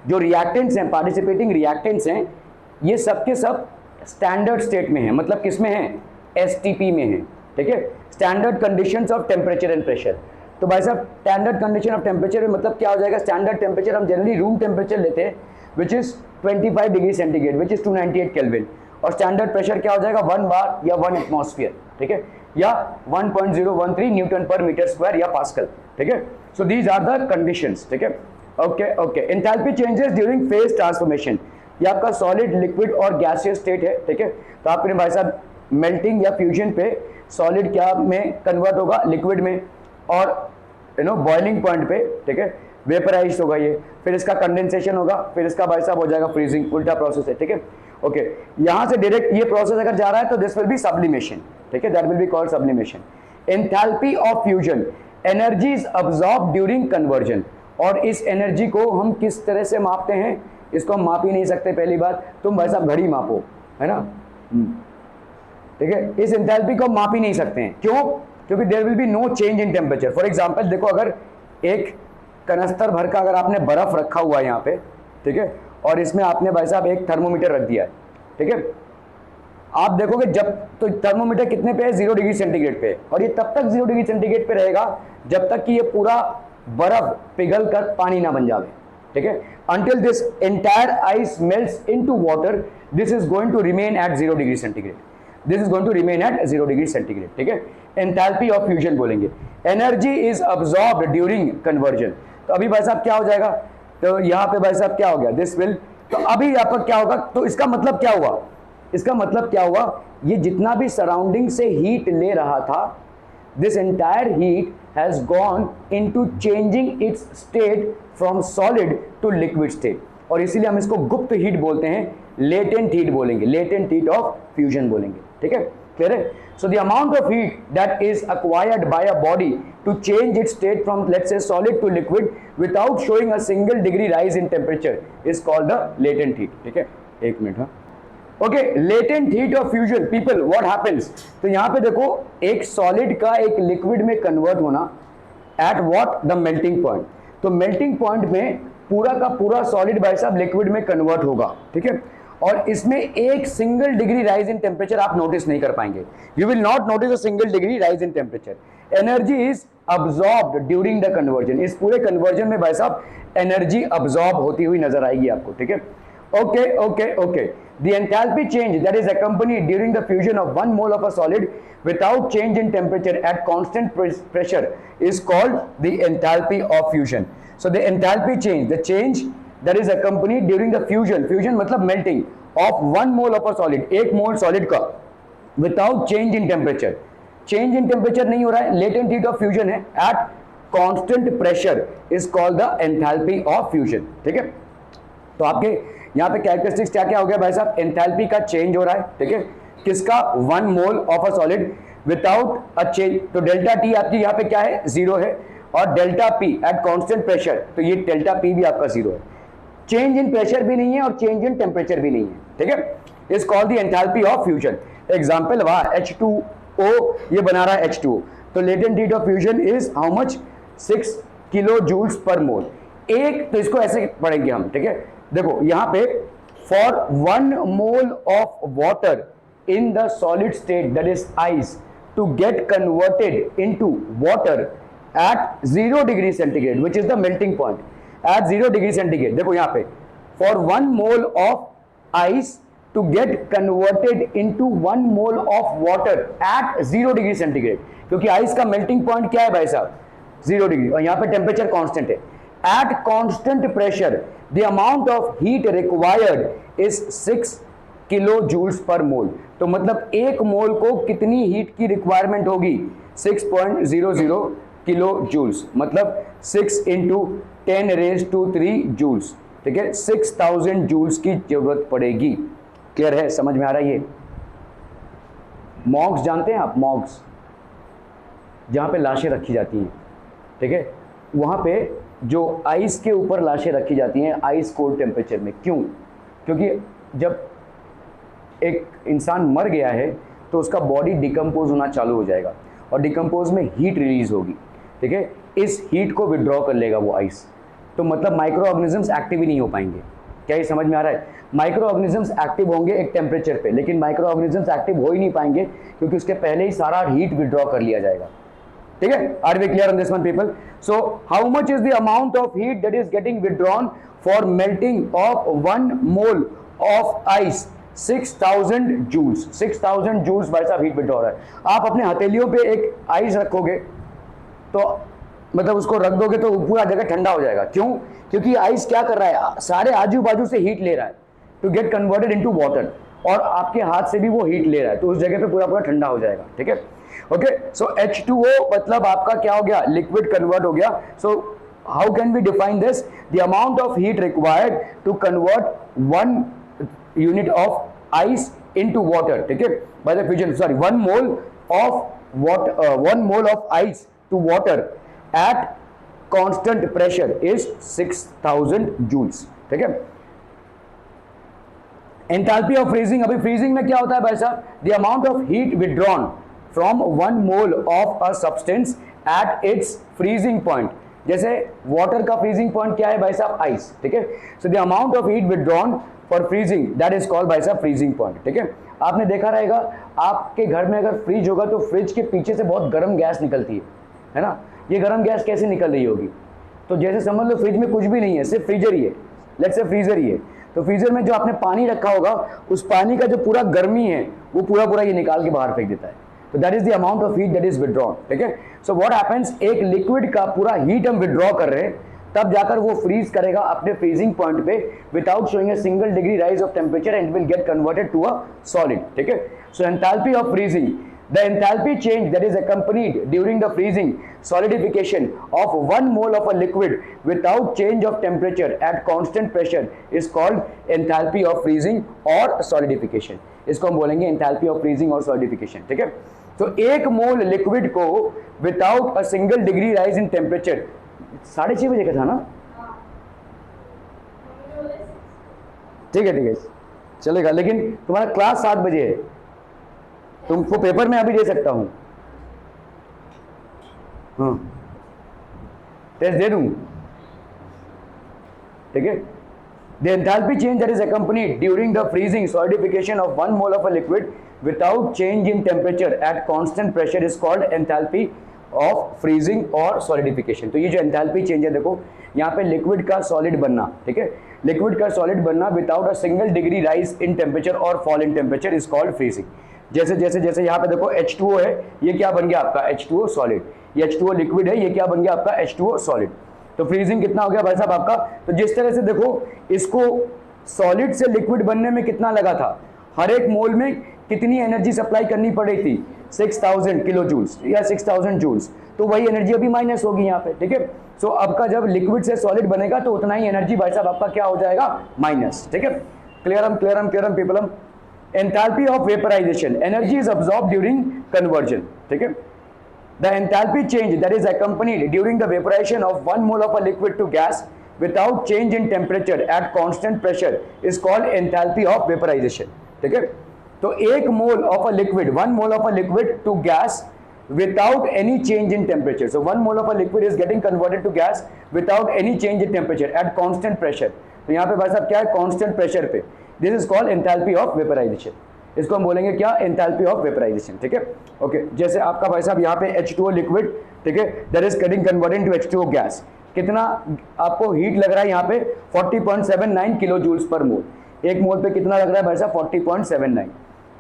जो रिएक्टेंट्स हैं, पार्टिसिपेटिंग रिएक्टेंट्स हैं, ये सब के सब स्टैंडर्ड स्टेट में है, मतलब किस में है, STP में है, ठीक है, standard conditions of temperature and pressure. तो भाई साहब स्टैंडर्ड कंडीशन ऑफ टेम्परेचर में मतलब क्या हो जाएगा, स्टैंडर्ड टेम्परेचर हम जनरली रूम टेम्परेचर लेते हैं which is 25 degree centigrade, which is 298 kelvin, और स्टैंडर्ड प्रेशर क्या हो जाएगा 1 बार या 1 एटमॉस्फेयर, ठीक है, या 1.013 न्यूटन पर मीटर स्क्वायर या पास्कल, ठीक है। So these are the conditions, ठीक है। Okay okay, enthalpy changes during phase transformation, ये आपका सॉलिड, लिक्विड और गैसियस स्टेट है, ठीक है। तो आपने भाई साहब मेल्टिंग या फ्यूजन पे सॉलिड क्या में कन्वर्ट होगा, लिक्विड में, और बॉइलिंग पॉइंट पे, ठीक है, वेपराइज होगा ये, फिर इसका कंडेंसेशन होगा, फिर इसका भाई साहब हो जाएगा फ्रीजिंग, उल्टा प्रोसेस है, ठीक है। ओके, यहाँ से डायरेक्ट ये प्रोसेस अगर जा रहा है तो दिस विल बी सब्लिमेशन, ठीक है, that will be called sublimation. Enthalpy of fusion, energy is absorb during conversion, और इस एनर्जी को हम किस तरह से मापते हैं, इसको हम माप ही नहीं सकते, पहली बात, तुम भाई साहब घड़ी मापो, है ना, ठीक है, इस एंथैल्पी को माप ही नहीं सकते हैं, क्यों, क्योंकि there will be no change in temperature. For example देखो, अगर एक कनस्तर भर का अगर आपने बर्फ रखा हुआ है यहाँ पे, ठीक है, और इसमें आपने भाई साहब एक थर्मोमीटर रख दिया है, ठीक है, आप देखोगे जब तो थर्मोमीटर कितने पे है, 0 डिग्री सेंटीग्रेड पे, और ये तब तक 0 डिग्री सेंटीग्रेड पे रहेगा जब तक कि ये पूरा बर्फ पिघल कर पानी ना बन जाए, ठीक है। Until this entire ice melts into water, this is going to remain at 0 degree centigrade, this is going to remain at 0 degree centigrade, ठीक है। एंथैल्पी ऑफ फ्यूजन बोलेंगे, energy is absorbed during conversion. तो अभी भाई साहब क्या हो जाएगा, तो यहाँ पे भाई साहब क्या हो गया, दिस विल, तो अभी यहाँ पर क्या होगा, तो इसका मतलब क्या हुआ, इसका मतलब क्या हुआ, ये जितना भी सराउंडिंग से हीट ले रहा था, this entire heat has gone into changing its state from solid to liquid state, और इसीलिए हम इसको गुप्त हीट बोलते हैं, लेटेंट हीट बोलेंगे, लेटेंट हीट ऑफ फ्यूजन बोलेंगे, ठीक है। Clear है? So the amount of heat that is acquired by a body to change its state from, let's say, solid to liquid without showing a single degree rise in temperature is called the latent heat. ठीक है, एक minute. हाँ, okay, latent heat of fusion. People, what happens? तो यहां पे देखो, एक solid का एक लिक्विड में कन्वर्ट होना at what? The melting point. तो मेल्टिंग पॉइंट में पूरा का पूरा सॉलिड भाई साहब लिक्विड में कन्वर्ट होगा. ठीक है, और इसमें एक single degree rise in temperature आप नोटिस नहीं कर पाएंगे. You will not notice a single degree rise in temperature. Energy is absorbed during the conversion. इस पूरे कन्वर्जन में भाई साहब एनर्जी अब्सॉर्ब होती हुई नजर आएगी आपको. ठीक है, okay okay okay. The enthalpy change that is accompanied during the fusion of 1 mole of a solid without change in temperature at constant pressure is called the enthalpy of fusion. So the enthalpy change, the change that is accompanied during the fusion मतलब melting of 1 mole of a solid, 1 mole solid का, without change in temperature. Change in temperature नहीं हो रहा है, latent heat of fusion है, at constant pressure is called the enthalpy of fusion. ठीक है, तो आपके यहाँ पे कैरेक्टरिस्टिक्स क्या क्या हो गया भाई साहब? एंथैल्पी का चेंज हो रहा है. ठीक है, किसका? 1 mole of a solid without a change. तो डेल्टा टी आपकी यहाँ पे क्या है? 0 है. और delta P eight constant pressure, तो ये डेल्टा पी भी आपका 0 है. चेंज इन प्रेशर भी नहीं है और चेंज इन टेम्परेचर भी नहीं है. ठीक है, is called the enthalpy of fusion. Example वहां H2O ये बना रहा है H2O. तो latent heat of fusion is how much? 6 kilo joules per mole. एक, तो इसको ऐसे पढ़ेंगे हम. ठीक है, देखो यहां पे for 1 mole of water in the solid state that is ice to get converted into water at 0 degree centigrade which is the melting point at 0 degree centigrade. देखो यहां पे for 1 mole of ice to get converted into 1 mole of water at 0 degree centigrade, क्योंकि ice का melting point क्या है भाई साहब? 0 degree, और यहां पे टेम्परेचर कांस्टेंट है. At constant pressure, the amount of heat required is 6 kilojoules per mole. तो मतलब एक मोल को कितनी हीट की रिक्वायरमेंट होगी? 6.00 किलो जूल्स, मतलब 6 इंटू 10⁻³ जूल्स. ठीक है, 6000 जूल्स की जरूरत पड़ेगी. क्लियर है? समझ में आ रहा है? ये मॉग्स जानते हैं आप? मॉग्स जहां पे लाशें रखी जाती हैं. ठीक है, वहां पे जो आइस के ऊपर लाशें रखी जाती हैं आइस कोल्ड टेम्परेचर में. क्यों? क्योंकि जब एक इंसान मर गया है तो उसका बॉडी डिकम्पोज होना चालू हो जाएगा और डिकम्पोज में हीट रिलीज होगी. ठीक है, इस हीट को विड्रॉ कर लेगा वो आइस. तो मतलब माइक्रो ऑर्गेनिजम्स एक्टिव ही नहीं हो पाएंगे. क्या ये समझ में आ रहा है? माइक्रो ऑर्गेनिजम्स एक्टिव होंगे एक टेम्परेचर पे, लेकिन माइक्रो ऑर्गेनिजम्स एक्टिव हो ही नहीं पाएंगे क्योंकि उसके पहले ही सारा हीट विड्रॉ कर लिया जाएगा. ठीक है, are we clear on this one people? So how much is the amount of heat that is getting withdrawn for melting of 1 mole of ice? 6000 joules. 6000 joules भाई साहब हीट विड्रॉ हो रहा है. आप अपने हथेलियों पे एक आइस रखोगे तो मतलब उसको रख दोगे तो पूरा जगह ठंडा हो जाएगा. क्यों? क्योंकि आइस क्या कर रहा है? सारे आजू बाजू से हीट ले रहा है to get converted into water, और आपके हाथ से भी वो हीट ले रहा है, तो उस जगह पे पूरा पूरा ठंडा हो जाएगा. ठीक है, ओके. सो H2O मतलब आपका क्या हो गया? लिक्विड कन्वर्ट हो गया. So how can we define this? The amount of heat required to convert 1 unit of ice into water. ठीक है, by the fusion, sorry 1 mole of water, 1 mole of ice to water at constant pressure is 6000 joules. ठीक है. Enthalpy of freezing. अभी freezing में क्या होता है भाई साहब? The amount of heat withdrawn from 1 mole of a substance at its freezing point. जैसे वाटर का फ्रीजिंग पॉइंट क्या है भाई साहब? आइस. ठीक है, so the amount of heat withdrawn for freezing that is called भाई साहब फ्रीजिंग पॉइंट. ठीक है, आपने देखा रहेगा आपके घर में अगर फ्रिज होगा तो फ्रिज के पीछे से बहुत गर्म गैस निकलती है ना? ये गर्म गैस कैसे निकल रही होगी? तो जैसे समझ लो फ्रिज में कुछ भी नहीं है, सिर्फ फ्रीजर ही है. लेट्स से फ्रीजर ही है, तो फ्रीजर में जो आपने पानी रखा होगा उस पानी का जो पूरा गर्मी है वो पूरा पूरा ये निकाल के बाहर फेंक देता है. तो that is the amount of heat that is withdrawn. ठीक है, सो व्हाट हैपेंस? एक लिक्विड का पूरा हीट हम विड्रॉ कर रहे हैं, तब जाकर वो फ्रीज करेगा अपने फ्रीजिंग पॉइंट पे without showing a single degree rise of temperature and will get converted to a solid. ठीक है, so enthalpy of freezing, the enthalpy change that is accompanied during the freezing solidification of 1 mole of a liquid without change of temperature at constant pressure is called enthalpy of freezing or solidification. इसको हम बोलेंगे enthalpy of freezing और solidification, ठीक है। तो एक मोल liquid को without a single degree rise in temperature, 6:30 बजे का था ना, ठीक है चलेगा, लेकिन तुम्हारा क्लास 7 बजे है, तुमको पेपर में अभी दे सकता हूं, हाँ टेस्ट दे दूं, ठीक है। The enthalpy change that is accompanied during the freezing solidification of 1 mole of a liquid without change in temperature at constant pressure is called enthalpy of freezing or solidification। तो ये जो enthalpy change है, देखो यहाँ पे liquid का solid बनना, ठीक है, लिक्विड का सॉलिड बनना without a single degree rise in temperature और fall in temperature is called freezing. जैसे जैसे जैसे यहाँ पे देखो H2O है, ये क्या बन गया आपका H2O सॉलिड, ये H2O लिक्विड है, ये क्या बन गया आपका H2O सॉलिड। तो फ्रीजिंग कितना हो गया भाई साहब आपका, तो जिस तरह से देखो इसको सॉलिड से लिक्विड बनने में कितना लगा था, हर एक मोल में कितनी एनर्जी सप्लाई करनी पड़ी थी, 6000 किलो जूल्स या 6000 जूल्स, तो वही एनर्जी अभी माइनस होगी यहाँ पे, ठीक है। सो आपका जब लिक्विड से सॉलिड बनेगा तो उतना ही एनर्जी भाई साहब आपका क्या हो जाएगा, माइनस, ठीक है। क्लियर पीपलम। Enthalpy of vaporization, energy is absorb during conversion, ठीक है। The enthalpy change that is accompanied during the vaporization of 1 mole of a liquid to gas without change in temperature at constant pressure is called enthalpy of vaporization, ठीक है। तो एक मोल of a liquid, 1 mole of a liquid to gas without any change in temperature, so 1 mole of a liquid is getting converted to gas without any change in temperature at constant pressure। तो यहाँ पे भाई साहब क्या है, constant pressure पे, this is called enthalpy of vaporization, इसको हम बोलेंगे क्या, एंथैल्पी ऑफ वेपराइजेशन, ठीक है। ओके, जैसे आपका भाई साहब यहाँ पे H2O लिक्विड, ठीक है, that is getting converted to H2O gas, कितना आपको हीट लग रहा है यहाँ पे 40.79 किलो जूल्स पर मोल, एक मोल पे कितना लग रहा है भाई साहब 40.79।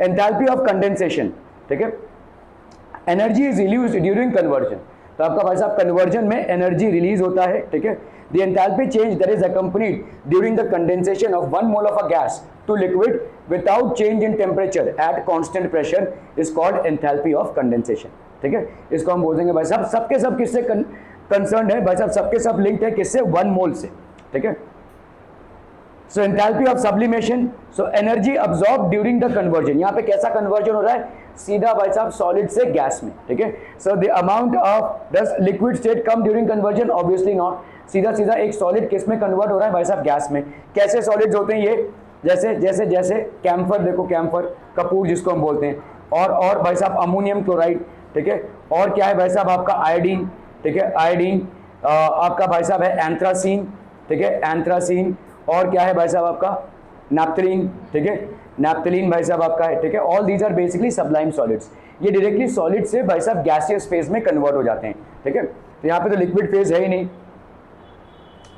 एंथैल्पी ऑफ कंडेंसेशन, ठीक है, energy is released during conversion, तो आपका भाई साहब कन्वर्जन में एनर्जी रिलीज होता है, ठीक है। The enthalpy change that is accompanied during the condensation of 1 mole of a gas to liquid without change in temperature at constant pressure is called enthalpy of condensation, ठीक है। इसको हम बोल देंगे भाई साहब सबके सब किससे कंसर्न है, भाई साहब सबके सब लिंक्ड है किससे, 1 मोल से, ठीक है। So enthalpy of sublimation, so energy absorb during the conversion, यहाँ पे कैसा कन्वर्जन हो रहा है, सीधा भाई साहब सॉलिड से गैस में, ठीक है। So the amount of does liquid state come during conversion, obviously not, सीधा सीधा एक सॉलिड किस में कन्वर्ट हो रहा है भाई साहब, गैस में। कैसे सॉलिड्स होते हैं ये, जैसे जैसे जैसे कैम्फर, देखो कैम्फर, कपूर जिसको हम बोलते हैं, और भाई साहब अमोनियम क्लोराइड, ठीक है, और क्या है भाई साहब आपका आयोडीन, ठीक है, आयोडीन, आपका भाई साहब है एंथ्रासीन, ठीक है, एंथ्रासीन, और क्या है भाई साहब आपका नैप्थलीन, ठीक है, नैप्थलीन भाई साहब आपका है, ठीक है। All these are basically sublime solids, ये डायरेक्टली सॉलिड से भाई साहब गैसियस फेज में कन्वर्ट हो जाते हैं, ठीक है। तो यहाँ पे तो लिक्विड फेज है ही नहीं।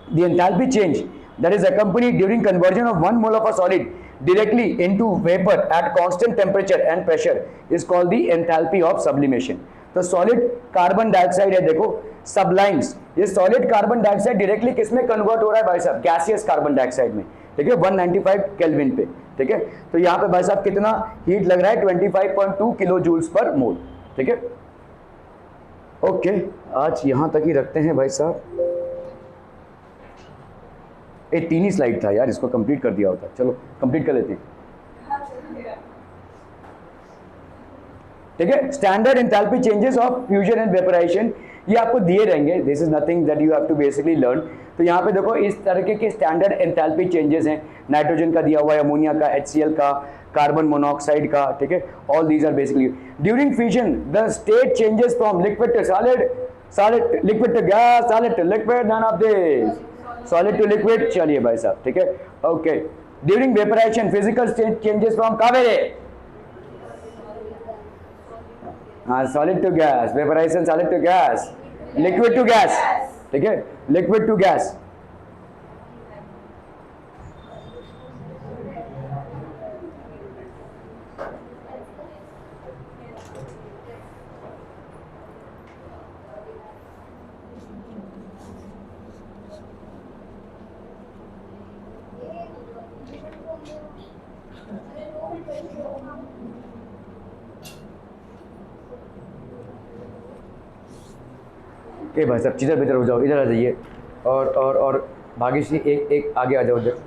The enthalpy change that is accompanied during conversion of 1 mole of a solid directly into vapor at constant temperature and pressure is called the enthalpy of sublimation। तो सॉलिड कार्बन डाइऑक्साइड है, देखो सबलाइम्स, ये solid carbon dioxide directly किस में convert हो रहा है भाई साहब, गैसियस कार्बन डाइऑक्साइड में, ठीक है, 195 केल्विन पे, ठीक है। तो यहाँ पे भाई साहब कितना हीट लग रहा है, 25.2 किलो जूल्स पर मोल, ठीक है। ओके, आज यहाँ तक ही रखते हैं भाई साहब, एक 3 ही स्लाइड था यार, इसको कंप्लीट कर दिया होता, चलो कंप्लीट कर लेते हैं, ठीक है। Standard enthalpy changes of fusion and vaporisation, ये आपको दिए रहेंगे, this is nothing that you have to basically learn. तो यहाँ पे देखो इस तरह के स्टैंडर्ड एंथैल्पी चेंजेस हैं, नाइट्रोजन का दिया हुआ है, अमोनिया का, HCl का, कार्बन मोनोऑक्साइड का, ठीक है, all these are basically during fusion the state changes from liquid to solid, solid liquid to gas, solid to liquid, none of this, solid to liquid, चलिए भाई साहब, ठीक है। Okay, during vaporization physical state changes from कावेरे, हाँ, solid to gas, vaporization solid to gas, liquid to gas, ठीक है, liquid to gas. भाई साहब इधर बेहतर हो जाओ, इधर आ जाइए, और भाग्यश्री एक आगे आ जाओ उधर।